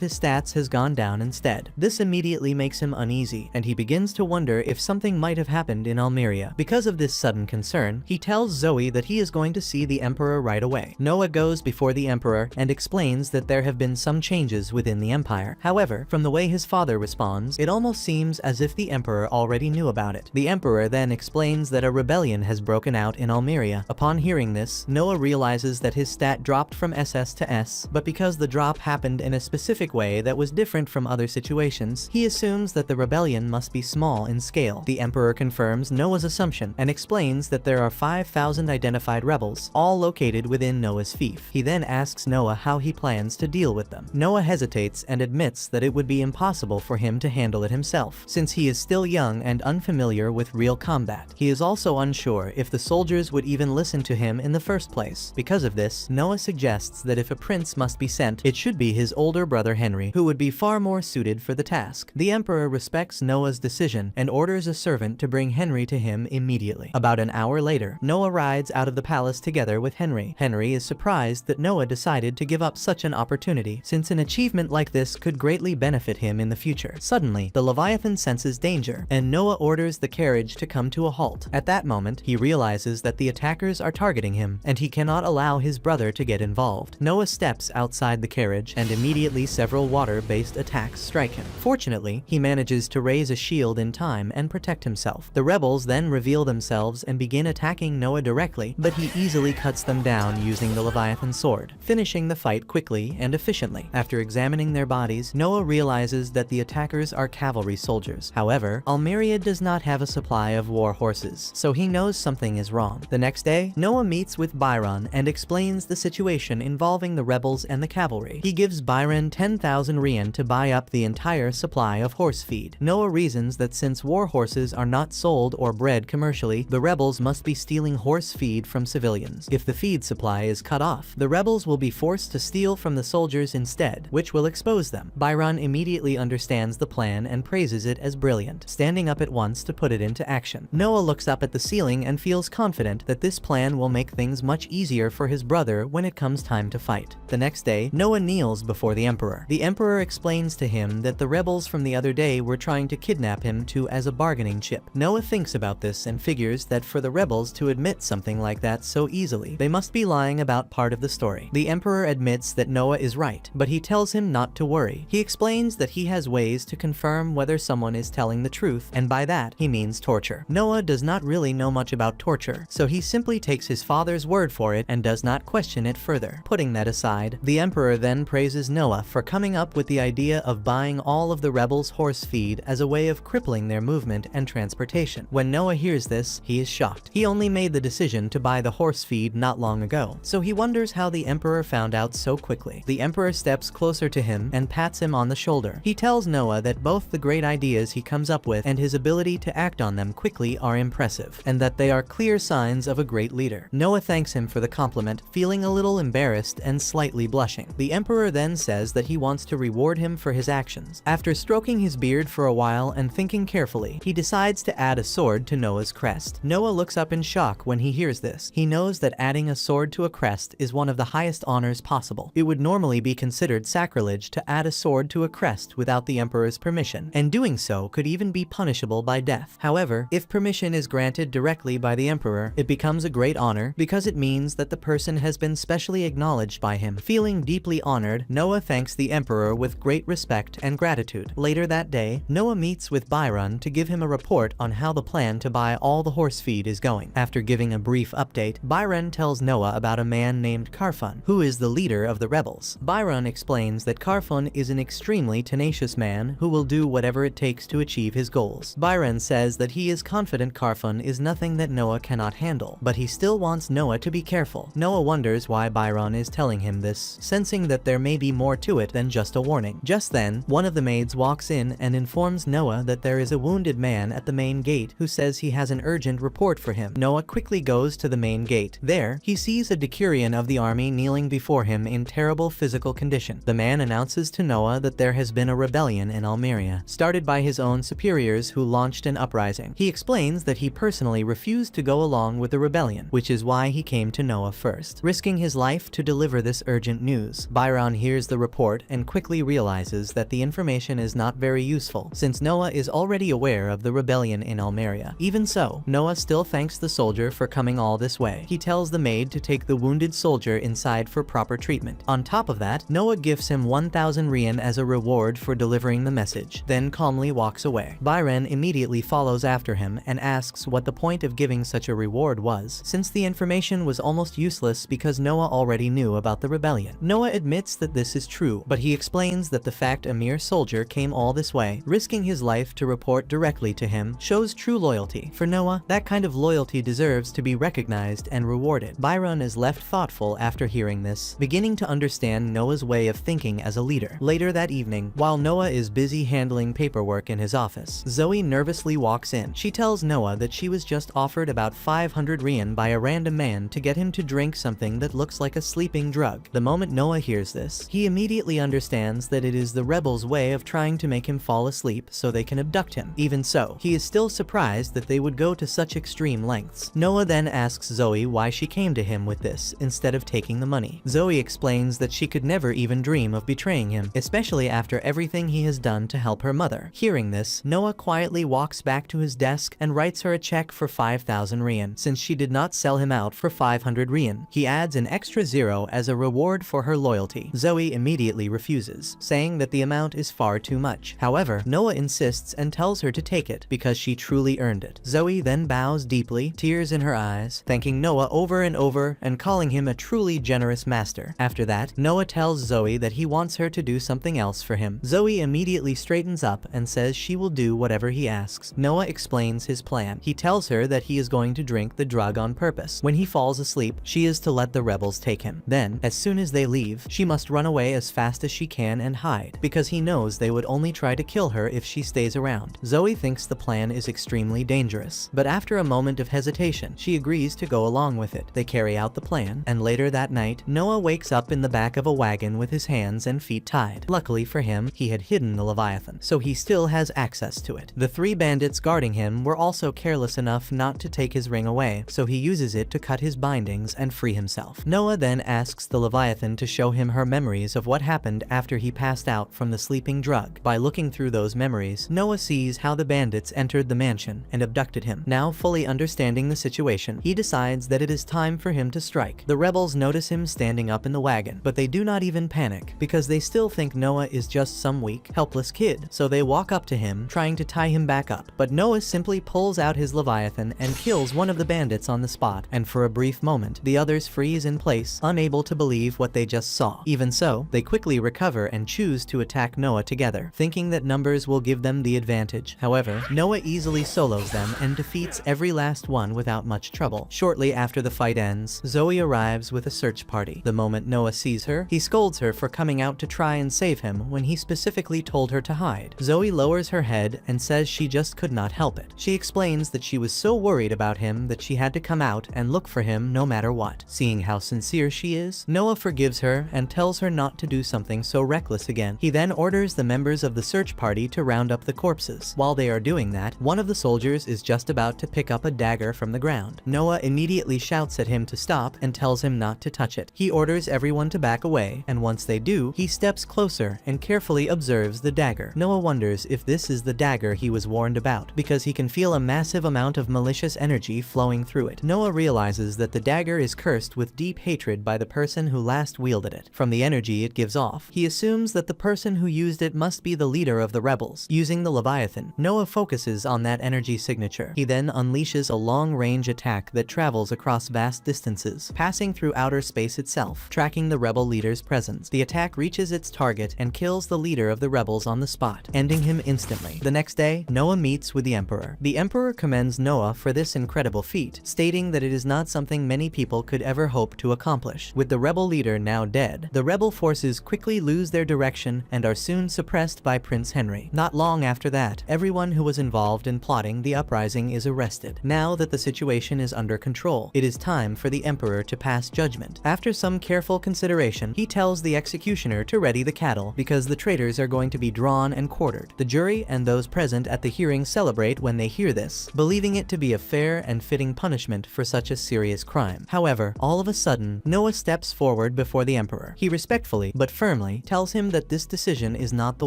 Speaker 1: his stats has gone down instead. This immediately makes him uneasy, and he begins to wonder if something might have happened in Almeria. Because of this sudden concern, he tells Zoe that he is going to see the Emperor right away. Noah goes before the Emperor and explains that there have been some changes within the Empire. However, from the way his father responds, it almost seems as if the Emperor already knew about it. The Emperor then explains that a rebellion has broken out in Almeria. Upon hearing this, Noah realizes that his stat dropped from SS to S, but because the drop happened in a specific way that was different from other situations, he assumes that the rebellion must be small in scale. The Emperor confirms Noah's assumption and explains that there are 5,000 identified rebels, all located within Noah's fief. He then asks Noah how he plans to deal with them. Noah hesitates and admits that it would be impossible for him to handle it himself, since he is still young and unfamiliar with real combat. He is also unsure if the soldiers would even listen to him in the first place. Because of this, Noah suggests that if a prince must be sent, it should be his older brother Henry, who would be far more suited for the task. The Emperor respects Noah's decision and orders a servant to bring Henry to him immediately. About an hour later, Noah rides out of the palace together with Henry. Henry is surprised that Noah decided to give up such an opportunity, since an achievement like this could greatly benefit him in the future. Suddenly, the Leviathan senses danger, and Noah orders the carriage to come to a halt. At that moment, he realizes that the attackers are targeting him, and he cannot allow allow his brother to get involved. Noah steps outside the carriage and immediately several water-based attacks strike him. Fortunately, he manages to raise a shield in time and protect himself. The rebels then reveal themselves and begin attacking Noah directly, but he easily cuts them down using the Leviathan sword, finishing the fight quickly and efficiently. After examining their bodies, Noah realizes that the attackers are cavalry soldiers. However, Almeria does not have a supply of war horses, so he knows something is wrong. The next day, Noah meets with Byron and explains the situation involving the rebels and the cavalry. He gives Byron 10,000 rien to buy up the entire supply of horse feed. Noah reasons that since war horses are not sold or bred commercially, the rebels must be stealing horse feed from civilians. If the feed supply is cut off, the rebels will be forced to steal from the soldiers instead, which will expose them. Byron immediately understands the plan and praises it as brilliant, standing up at once to put it into action. Noah looks up at the ceiling and feels confident that this plan will make things much easier for his brother when it comes time to fight. The next day, Noah kneels before the Emperor. The Emperor explains to him that the rebels from the other day were trying to kidnap him as a bargaining chip. Noah thinks about this and figures that for the rebels to admit something like that so easily, they must be lying about part of the story. The Emperor admits that Noah is right, but he tells him not to worry. He explains that he has ways to confirm whether someone is telling the truth, and by that, he means torture. Noah does not really know much about torture, so he simply takes his father's word for it and does not question it further. Putting that aside, the Emperor then praises Noah for coming up with the idea of buying all of the rebels' horse feed as a way of crippling their movement and transportation. When Noah hears this, he is shocked. He only made the decision to buy the horse feed not long ago, so he wonders how the Emperor found out so quickly. The Emperor steps closer to him and pats him on the shoulder. He tells Noah that both the great ideas he comes up with and his ability to act on them quickly are impressive, and that they are clear signs of a great leader. Noah thanks him for the compliment, feeling a little embarrassed and slightly blushing. The Emperor then says that he wants to reward him for his actions. After stroking his beard for a while and thinking carefully, he decides to add a sword to Noah's crest. Noah looks up in shock when he hears this. He knows that adding a sword to a crest is one of the highest honors possible. It would normally be considered sacrilege to add a sword to a crest without the Emperor's permission, and doing so could even be punishable by death. However, if permission is granted directly by the Emperor, it becomes a great honor because it means that the person has been specially acknowledged by him. Feeling deeply honored, Noah thanks the Emperor with great respect and gratitude. Later that day, Noah meets with Byron to give him a report on how the plan to buy all the horse feed is going. After giving a brief update, Byron tells Noah about a man named Carfun, who is the leader of the rebels. Byron explains that Carfun is an extremely tenacious man who will do whatever it takes to achieve his goals. Byron says that he is confident Carfun is nothing that Noah cannot handle, but he still wants Noah to be careful. Noah wonders why Byron is telling him this, sensing that there may be more to it than just a warning. Just then, one of the maids walks in and informs Noah that there is a wounded man at the main gate who says he has an urgent report for him. Noah quickly goes to the main gate. There, he sees a decurion of the army kneeling before him in terrible physical condition. The man announces to Noah that there has been a rebellion in Almeria, started by his own superiors who launched an uprising. He explains that he personally refused to go along with the rebellion, which is why he came to Noah first, risking his life to deliver this urgent news. Byron hears the report and quickly realizes that the information is not very useful, since Noah is already aware of the rebellion in Almeria. Even so, Noah still thanks the soldier for coming all this way. He tells the maid to take the wounded soldier inside for proper treatment. On top of that, Noah gives him 1,000 rien as a reward for delivering the message, then calmly walks away. Byron immediately follows after him and asks what the point of giving such a reward was, since the information was almost useless because Noah already knew about the rebellion. Noah admits that this is true, but he explains that the fact a mere soldier came all this way, risking his life to report directly to him, shows true loyalty. For Noah, that kind of loyalty deserves to be recognized and rewarded. Byron is left thoughtful after hearing this, beginning to understand Noah's way of thinking as a leader. Later that evening, while Noah is busy handling paperwork in his office, Zoe nervously walks in. She tells Noah that she was just offered about 500 rien by a random man to get him to drink something that looks like a sleeping drug. The moment Noah hears this, he immediately understands that it is the rebels' way of trying to make him fall asleep so they can abduct him. Even so, he is still surprised that they would go to such extreme lengths. Noah then asks Zoe why she came to him with this, instead of taking the money. Zoe explains that she could never even dream of betraying him, especially after everything he has done to help her mother. Hearing this, Noah quietly walks back to his desk and writes her a check for 5,000 rien, since she did not sell him out for 500 rien. win. He adds an extra 0 as a reward for her loyalty. Zoe immediately refuses, saying that the amount is far too much. However, Noah insists and tells her to take it because she truly earned it. Zoe then bows deeply, tears in her eyes, thanking Noah over and over and calling him a truly generous master. After that, Noah tells Zoe that he wants her to do something else for him. Zoe immediately straightens up and says she will do whatever he asks. Noah explains his plan. He tells her that he is going to drink the drug on purpose. When he falls asleep, she is to let the rebels take him. Then, as soon as they leave, she must run away as fast as she can and hide, because he knows they would only try to kill her if she stays around. Zoe thinks the plan is extremely dangerous, but after a moment of hesitation, she agrees to go along with it. They carry out the plan, and later that night, Noah wakes up in the back of a wagon with his hands and feet tied. Luckily for him, he had hidden the Leviathan, so he still has access to it. The 3 bandits guarding him were also careless enough not to take his ring away, so he uses it to cut his bindings and free himself. Noah then asks the Leviathan to show him her memories of what happened after he passed out from the sleeping drug. By looking through those memories, Noah sees how the bandits entered the mansion and abducted him. Now fully understanding the situation, he decides that it is time for him to strike. The rebels notice him standing up in the wagon, but they do not even panic because they still think Noah is just some weak, helpless kid, so they walk up to him, trying to tie him back up. But Noah simply pulls out his Leviathan and kills one of the bandits on the spot, and for a brief moment, the others freeze in place, unable to believe what they just saw. Even so, they quickly recover and choose to attack Noah together, thinking that numbers will give them the advantage. However, Noah easily solos them and defeats every last one without much trouble. Shortly after the fight ends, Zoe arrives with a search party. The moment Noah sees her, he scolds her for coming out to try and save him when he specifically told her to hide. Zoe lowers her head and says she just could not help it. She explains that she was so worried about him that she had to come out and look for him no matter what. Seeing how sincere she is, Noah forgives her and tells her not to do something so reckless again. He then orders the members of the search party to round up the corpses. While they are doing that, one of the soldiers is just about to pick up a dagger from the ground. Noah immediately shouts at him to stop and tells him not to touch it. He orders everyone to back away, and once they do, he steps closer and carefully observes the dagger. Noah wonders if this is the dagger he was warned about, because he can feel a massive amount of malicious energy flowing through it. Noah realizes that the dagger is cursed with deep hatred by the person who last wielded it. From the energy it gives off, he assumes that the person who used it must be the leader of the rebels. Using the Leviathan, Noah focuses on that energy signature. He then unleashes a long-range attack that travels across vast distances, passing through outer space itself, tracking the rebel leader's presence. The attack reaches its target and kills the leader of the rebels on the spot, ending him instantly. The next day, Noah meets with the Emperor. The Emperor commends Noah for this incredible feat, stating that it is not something many people could ever hope to accomplish. With the rebel leader now dead, the rebel forces quickly lose their direction and are soon suppressed by Prince Henry. Not long after that, everyone who was involved in plotting the uprising is arrested. Now that the situation is under control, it is time for the Emperor to pass judgment. After some careful consideration, he tells the executioner to ready the cattle because the traitors are going to be drawn and quartered. The jury and those present at the hearing celebrate when they hear this, believing it to be a fair and fitting punishment for such a serious crime. However, all of a sudden, Noah steps forward before the Emperor. He respectfully, but firmly, tells him that this decision is not the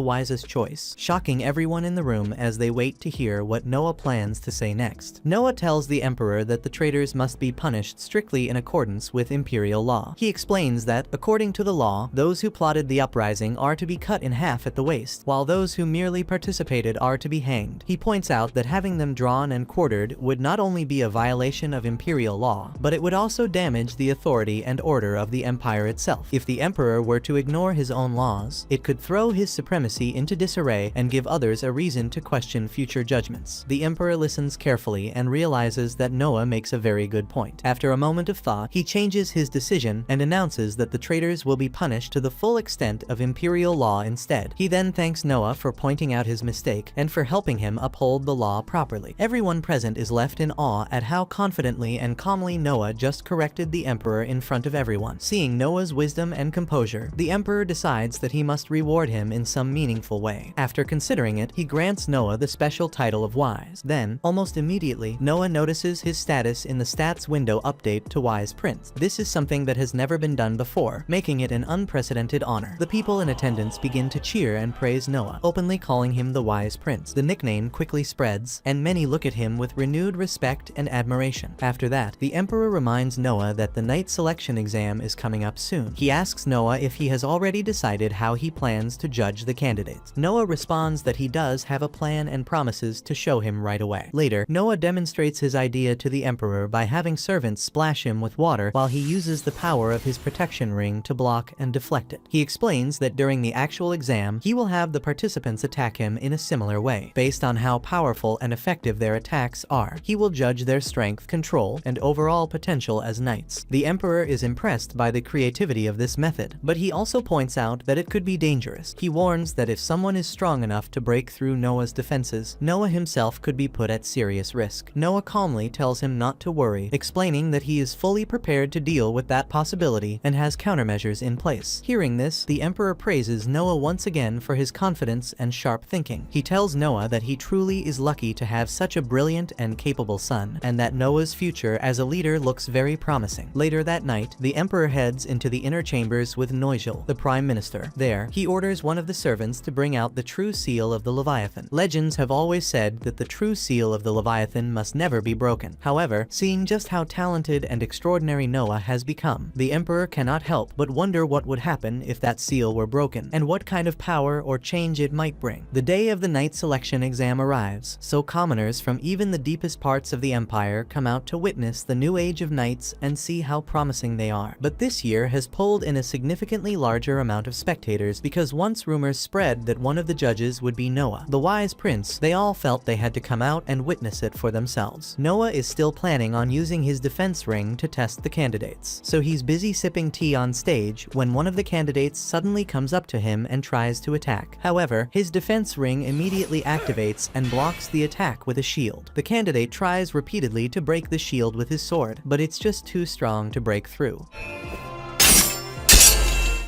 Speaker 1: wisest choice, shocking everyone in the room as they wait to hear what Noah plans to say next. Noah tells the Emperor that the traitors must be punished strictly in accordance with imperial law. He explains that, according to the law, those who plotted the uprising are to be cut in half at the waist, while those who merely participated are to be hanged. He points out that having them drawn and quartered would not only be a violation of imperial law, but it would also damage the authority and order of the empire itself. If the Emperor were to ignore his own laws, it could throw his supremacy into disarray and give others a reason to question future judgments. The Emperor listens carefully and realizes that Noah makes a very good point. After a moment of thought, he changes his decision and announces that the traitors will be punished to the full extent of imperial law instead. He then thanks Noah for pointing out his mistake and for helping him uphold the law properly. Everyone present is left in awe at how confidently and calmly Noah just corrected the Emperor in front of everyone. Seeing Noah's wisdom and composure, the Emperor decides that he must reward him in some meaningful way. After considering it, he grants Noah the special title of Wise. Then, almost immediately, Noah notices his status in the stats window update to Wise Prince. This is something that has never been done before, making it an unprecedented honor. The people in attendance begin to cheer and praise Noah, openly calling him the Wise Prince. The nickname quickly spreads, and many look at him with renewed respect and admiration. After that, the Emperor reminds Noah Noah that the knight selection exam is coming up soon. He asks Noah if he has already decided how he plans to judge the candidates. Noah responds that he does have a plan and promises to show him right away. Later, Noah demonstrates his idea to the emperor by having servants splash him with water while he uses the power of his protection ring to block and deflect it. He explains that during the actual exam, he will have the participants attack him in a similar way. Based on how powerful and effective their attacks are, he will judge their strength, control, and overall potential as knights. The emperor is impressed by the creativity of this method, but he also points out that it could be dangerous. He warns that if someone is strong enough to break through Noah's defenses, Noah himself could be put at serious risk. Noah calmly tells him not to worry, explaining that he is fully prepared to deal with that possibility and has countermeasures in place. Hearing this, the emperor praises Noah once again for his confidence and sharp thinking. He tells Noah that he truly is lucky to have such a brilliant and capable son, and that Noah's future as a leader looks very promising. Later that night, the emperor heads into the inner chambers with Noijel, the prime minister. There, he orders one of the servants to bring out the true seal of the Leviathan. Legends have always said that the true seal of the Leviathan must never be broken. However, seeing just how talented and extraordinary Noah has become, the emperor cannot help but wonder what would happen if that seal were broken, and what kind of power or change it might bring. The day of the knight selection exam arrives, so commoners from even the deepest parts of the empire come out to witness the new age of knights and see how promising they are. But this year has pulled in a significantly larger amount of spectators because once rumors spread that one of the judges would be Noah, the wise prince, they all felt they had to come out and witness it for themselves. Noah is still planning on using his defense ring to test the candidates, so he's busy sipping tea on stage when one of the candidates suddenly comes up to him and tries to attack. However, his defense ring immediately activates and blocks the attack with a shield. The candidate tries repeatedly to break the shield with his sword, but it's just too strong to break through.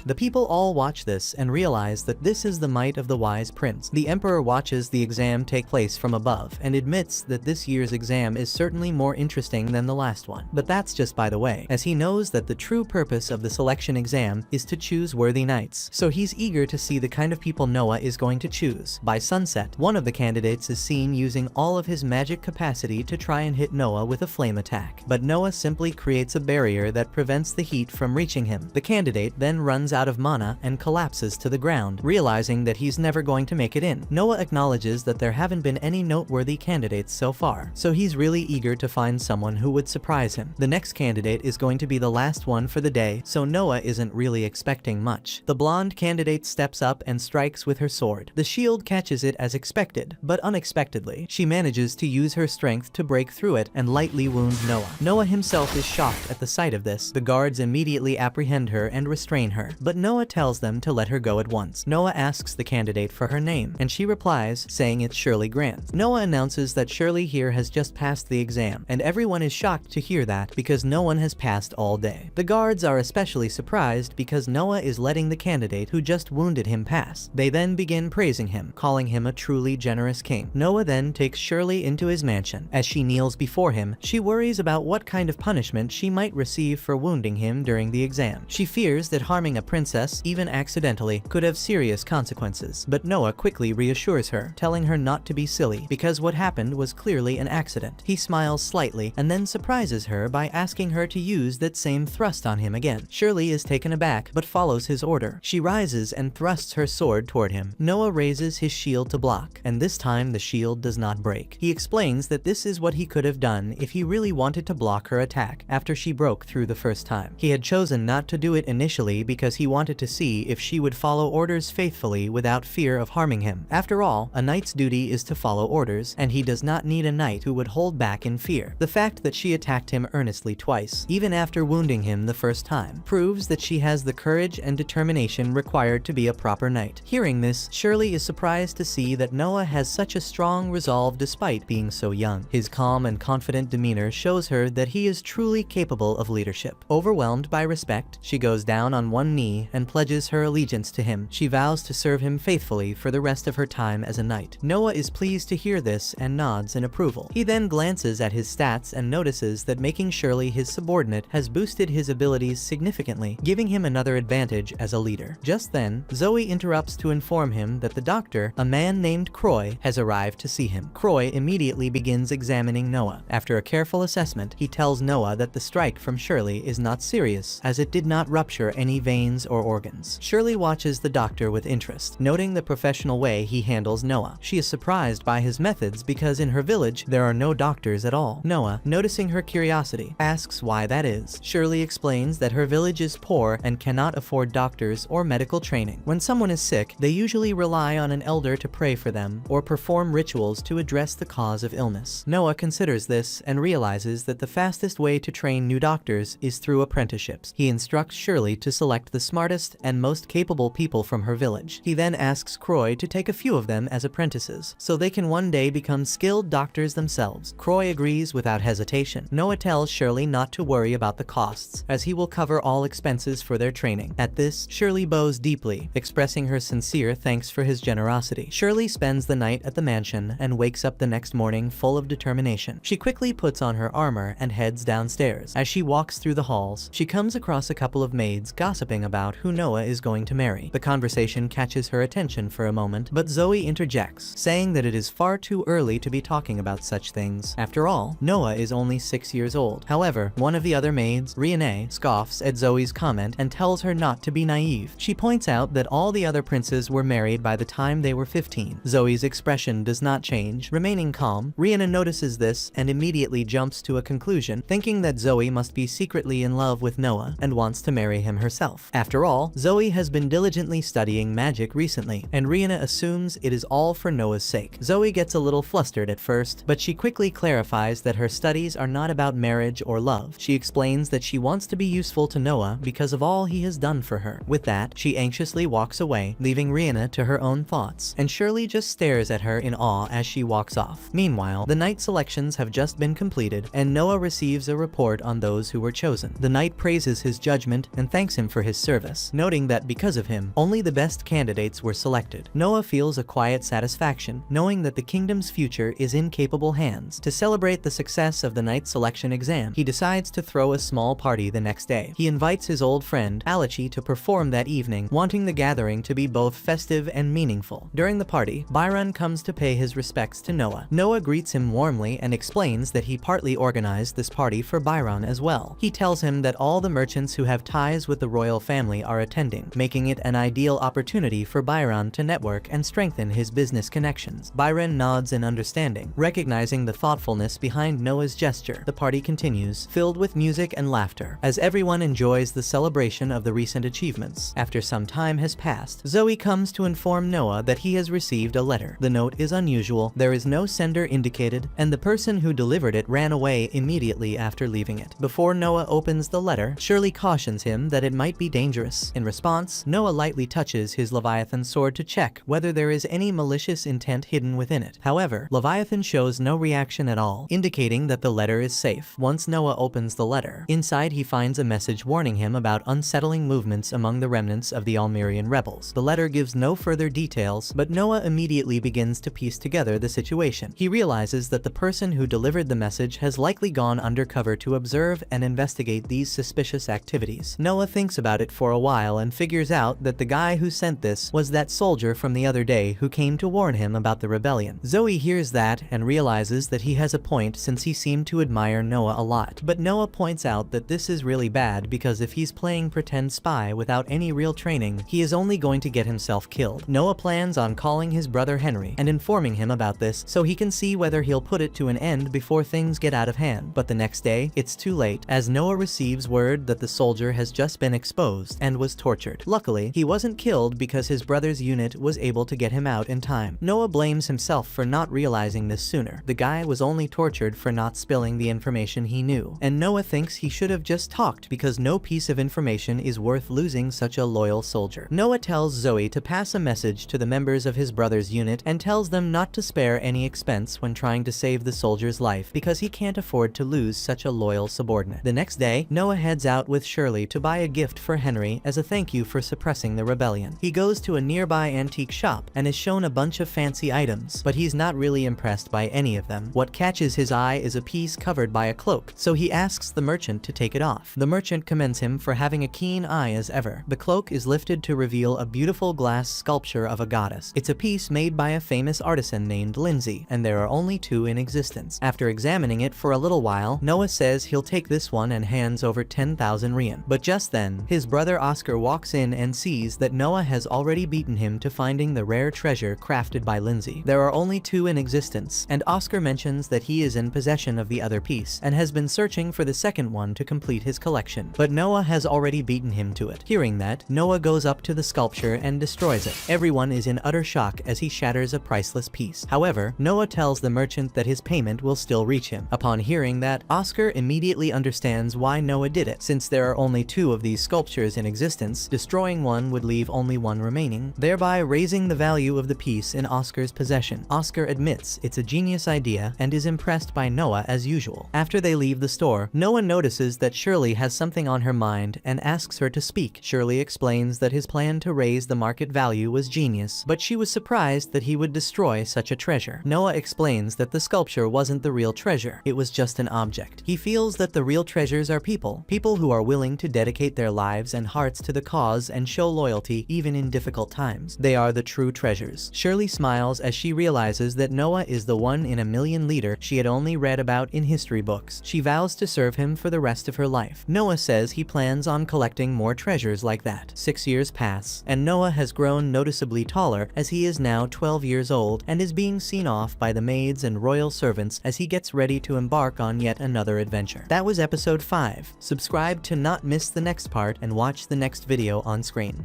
Speaker 1: The people all watch this and realize that this is the might of the wise prince. The emperor watches the exam take place from above and admits that this year's exam is certainly more interesting than the last one. But that's just by the way, as he knows that the true purpose of the selection exam is to choose worthy knights. So he's eager to see the kind of people Noah is going to choose. By sunset, one of the candidates is seen using all of his magic capacity to try and hit Noah with a flame attack. But Noah simply creates a barrier that prevents the heat from reaching him. The candidate then runs out of mana and collapses to the ground, realizing that he's never going to make it in. Noah acknowledges that there haven't been any noteworthy candidates so far, so he's really eager to find someone who would surprise him. The next candidate is going to be the last one for the day, so Noah isn't really expecting much. The blonde candidate steps up and strikes with her sword. The shield catches it as expected, but unexpectedly, she manages to use her strength to break through it and lightly wound Noah. Noah himself is shocked at the sight of this. The guards immediately apprehend her and restrain her, but Noah tells them to let her go at once. Noah asks the candidate for her name, and she replies, saying it's Shirley Grant. Noah announces that Shirley here has just passed the exam, and everyone is shocked to hear that because no one has passed all day. The guards are especially surprised because Noah is letting the candidate who just wounded him pass. They then begin praising him, calling him a truly generous king. Noah then takes Shirley into his mansion. As she kneels before him, she worries about what kind of punishment she might receive for wounding him during the exam. She fears that harming a princess, even accidentally, could have serious consequences, but Noah quickly reassures her, telling her not to be silly, because what happened was clearly an accident. He smiles slightly, and then surprises her by asking her to use that same thrust on him again. Shirley is taken aback, but follows his order. She rises and thrusts her sword toward him. Noah raises his shield to block, and this time the shield does not break. He explains that this is what he could have done if he really wanted to block her attack after she broke through the first time. He had chosen not to do it initially because he wanted to see if she would follow orders faithfully without fear of harming him. After all, a knight's duty is to follow orders, and he does not need a knight who would hold back in fear. The fact that she attacked him earnestly twice, even after wounding him the first time, proves that she has the courage and determination required to be a proper knight. Hearing this, Shirley is surprised to see that Noah has such a strong resolve despite being so young. His calm and confident demeanor shows her that he is truly capable of leadership. Overwhelmed by respect, she goes down on one knee knee and pledges her allegiance to him. She vows to serve him faithfully for the rest of her time as a knight. Noah is pleased to hear this and nods in approval. He then glances at his stats and notices that making Shirley his subordinate has boosted his abilities significantly, giving him another advantage as a leader. Just then, Zoe interrupts to inform him that the doctor, a man named Croy, has arrived to see him. Croy immediately begins examining Noah. After a careful assessment, he tells Noah that the strike from Shirley is not serious, as it did not rupture any veins or organs. Shirley watches the doctor with interest, noting the professional way he handles Noah. She is surprised by his methods because in her village, there are no doctors at all. Noah, noticing her curiosity, asks why that is. Shirley explains that her village is poor and cannot afford doctors or medical training. When someone is sick, they usually rely on an elder to pray for them or perform rituals to address the cause of illness. Noah considers this and realizes that the fastest way to train new doctors is through apprenticeships. He instructs Shirley to select the smartest and most capable people from her village. He then asks Croy to take a few of them as apprentices, so they can one day become skilled doctors themselves. Croy agrees without hesitation. Noah tells Shirley not to worry about the costs, as he will cover all expenses for their training. At this, Shirley bows deeply, expressing her sincere thanks for his generosity. Shirley spends the night at the mansion and wakes up the next morning full of determination. She quickly puts on her armor and heads downstairs. As she walks through the halls, she comes across a couple of maids gossiping about who Noah is going to marry. The conversation catches her attention for a moment, but Zoe interjects, saying that it is far too early to be talking about such things. After all, Noah is only 6 years old. However, one of the other maids, Riane, scoffs at Zoe's comment and tells her not to be naive. She points out that all the other princes were married by the time they were 15. Zoe's expression does not change, remaining calm. Riane notices this and immediately jumps to a conclusion, thinking that Zoe must be secretly in love with Noah and wants to marry him herself. After all, Zoe has been diligently studying magic recently, and Riane assumes it is all for Noah's sake. Zoe gets a little flustered at first, but she quickly clarifies that her studies are not about marriage or love. She explains that she wants to be useful to Noah because of all he has done for her. With that, she anxiously walks away, leaving Riane to her own thoughts, and Shirley just stares at her in awe as she walks off. Meanwhile, the knight selections have just been completed, and Noah receives a report on those who were chosen. The knight praises his judgment and thanks him for his service, noting that because of him, only the best candidates were selected. Noah feels a quiet satisfaction, knowing that the kingdom's future is in capable hands. To celebrate the success of the knight selection exam, he decides to throw a small party the next day. He invites his old friend, Alichi, to perform that evening, wanting the gathering to be both festive and meaningful. During the party, Byron comes to pay his respects to Noah. Noah greets him warmly and explains that he partly organized this party for Byron as well. He tells him that all the merchants who have ties with the royal family are attending, making it an ideal opportunity for Byron to network and strengthen his business connections. Byron nods in understanding, recognizing the thoughtfulness behind Noah's gesture. The party continues, filled with music and laughter, as everyone enjoys the celebration of the recent achievements. After some time has passed, Zoe comes to inform Noah that he has received a letter. The note is unusual, there is no sender indicated, and the person who delivered it ran away immediately after leaving it. Before Noah opens the letter, Shirley cautions him that it might be dangerous. In response, Noah lightly touches his Leviathan sword to check whether there is any malicious intent hidden within it. However, Leviathan shows no reaction at all, indicating that the letter is safe. Once Noah opens the letter, inside he finds a message warning him about unsettling movements among the remnants of the Almerian rebels. The letter gives no further details, but Noah immediately begins to piece together the situation. He realizes that the person who delivered the message has likely gone undercover to observe and investigate these suspicious activities. Noah thinks about it for a while and figures out that the guy who sent this was that soldier from the other day who came to warn him about the rebellion. Zoe hears that and realizes that he has a point since he seemed to admire Noah a lot. But Noah points out that this is really bad because if he's playing pretend spy without any real training, he is only going to get himself killed. Noah plans on calling his brother Henry and informing him about this so he can see whether he'll put it to an end before things get out of hand. But the next day, it's too late, as Noah receives word that the soldier has just been exposed and was tortured. Luckily, he wasn't killed because his brother's unit was able to get him out in time. Noah blames himself for not realizing this sooner. The guy was only tortured for not spilling the information he knew, and Noah thinks he should have just talked because no piece of information is worth losing such a loyal soldier. Noah tells Zoe to pass a message to the members of his brother's unit and tells them not to spare any expense when trying to save the soldier's life because he can't afford to lose such a loyal subordinate. The next day, Noah heads out with Shirley to buy a gift for Henry Henry as a thank you for suppressing the rebellion. He goes to a nearby antique shop and is shown a bunch of fancy items, but he's not really impressed by any of them. What catches his eye is a piece covered by a cloak, so he asks the merchant to take it off. The merchant commends him for having a keen eye as ever. The cloak is lifted to reveal a beautiful glass sculpture of a goddess. It's a piece made by a famous artisan named Lindsay, and there are only 2 in existence. After examining it for a little while, Noah says he'll take this one and hands over 10,000 rian. But just then, his brother Oscar walks in and sees that Noah has already beaten him to finding the rare treasure crafted by Lindsay. There are only 2 in existence, and Oscar mentions that he is in possession of the other piece and has been searching for the second one to complete his collection. But Noah has already beaten him to it. Hearing that, Noah goes up to the sculpture and destroys it. Everyone is in utter shock as he shatters a priceless piece. However, Noah tells the merchant that his payment will still reach him. Upon hearing that, Oscar immediately understands why Noah did it. Since there are only 2 of these sculptures in existence, destroying one would leave only one remaining, thereby raising the value of the piece in Oscar's possession. Oscar admits it's a genius idea and is impressed by Noah as usual. After they leave the store, Noah notices that Shirley has something on her mind and asks her to speak. Shirley explains that his plan to raise the market value was genius, but she was surprised that he would destroy such a treasure. Noah explains that the sculpture wasn't the real treasure, it was just an object. He feels that the real treasures are people who are willing to dedicate their lives and hearts to the cause and show loyalty even in difficult times. They are the true treasures. Shirley smiles as she realizes that Noah is the 1-in-a-million leader she had only read about in history books. She vows to serve him for the rest of her life. Noah says he plans on collecting more treasures like that. 6 years pass, and Noah has grown noticeably taller as he is now 12 years old and is being seen off by the maids and royal servants as he gets ready to embark on yet another adventure. That was episode 5. Subscribe to not miss the next part and watch the next video on screen.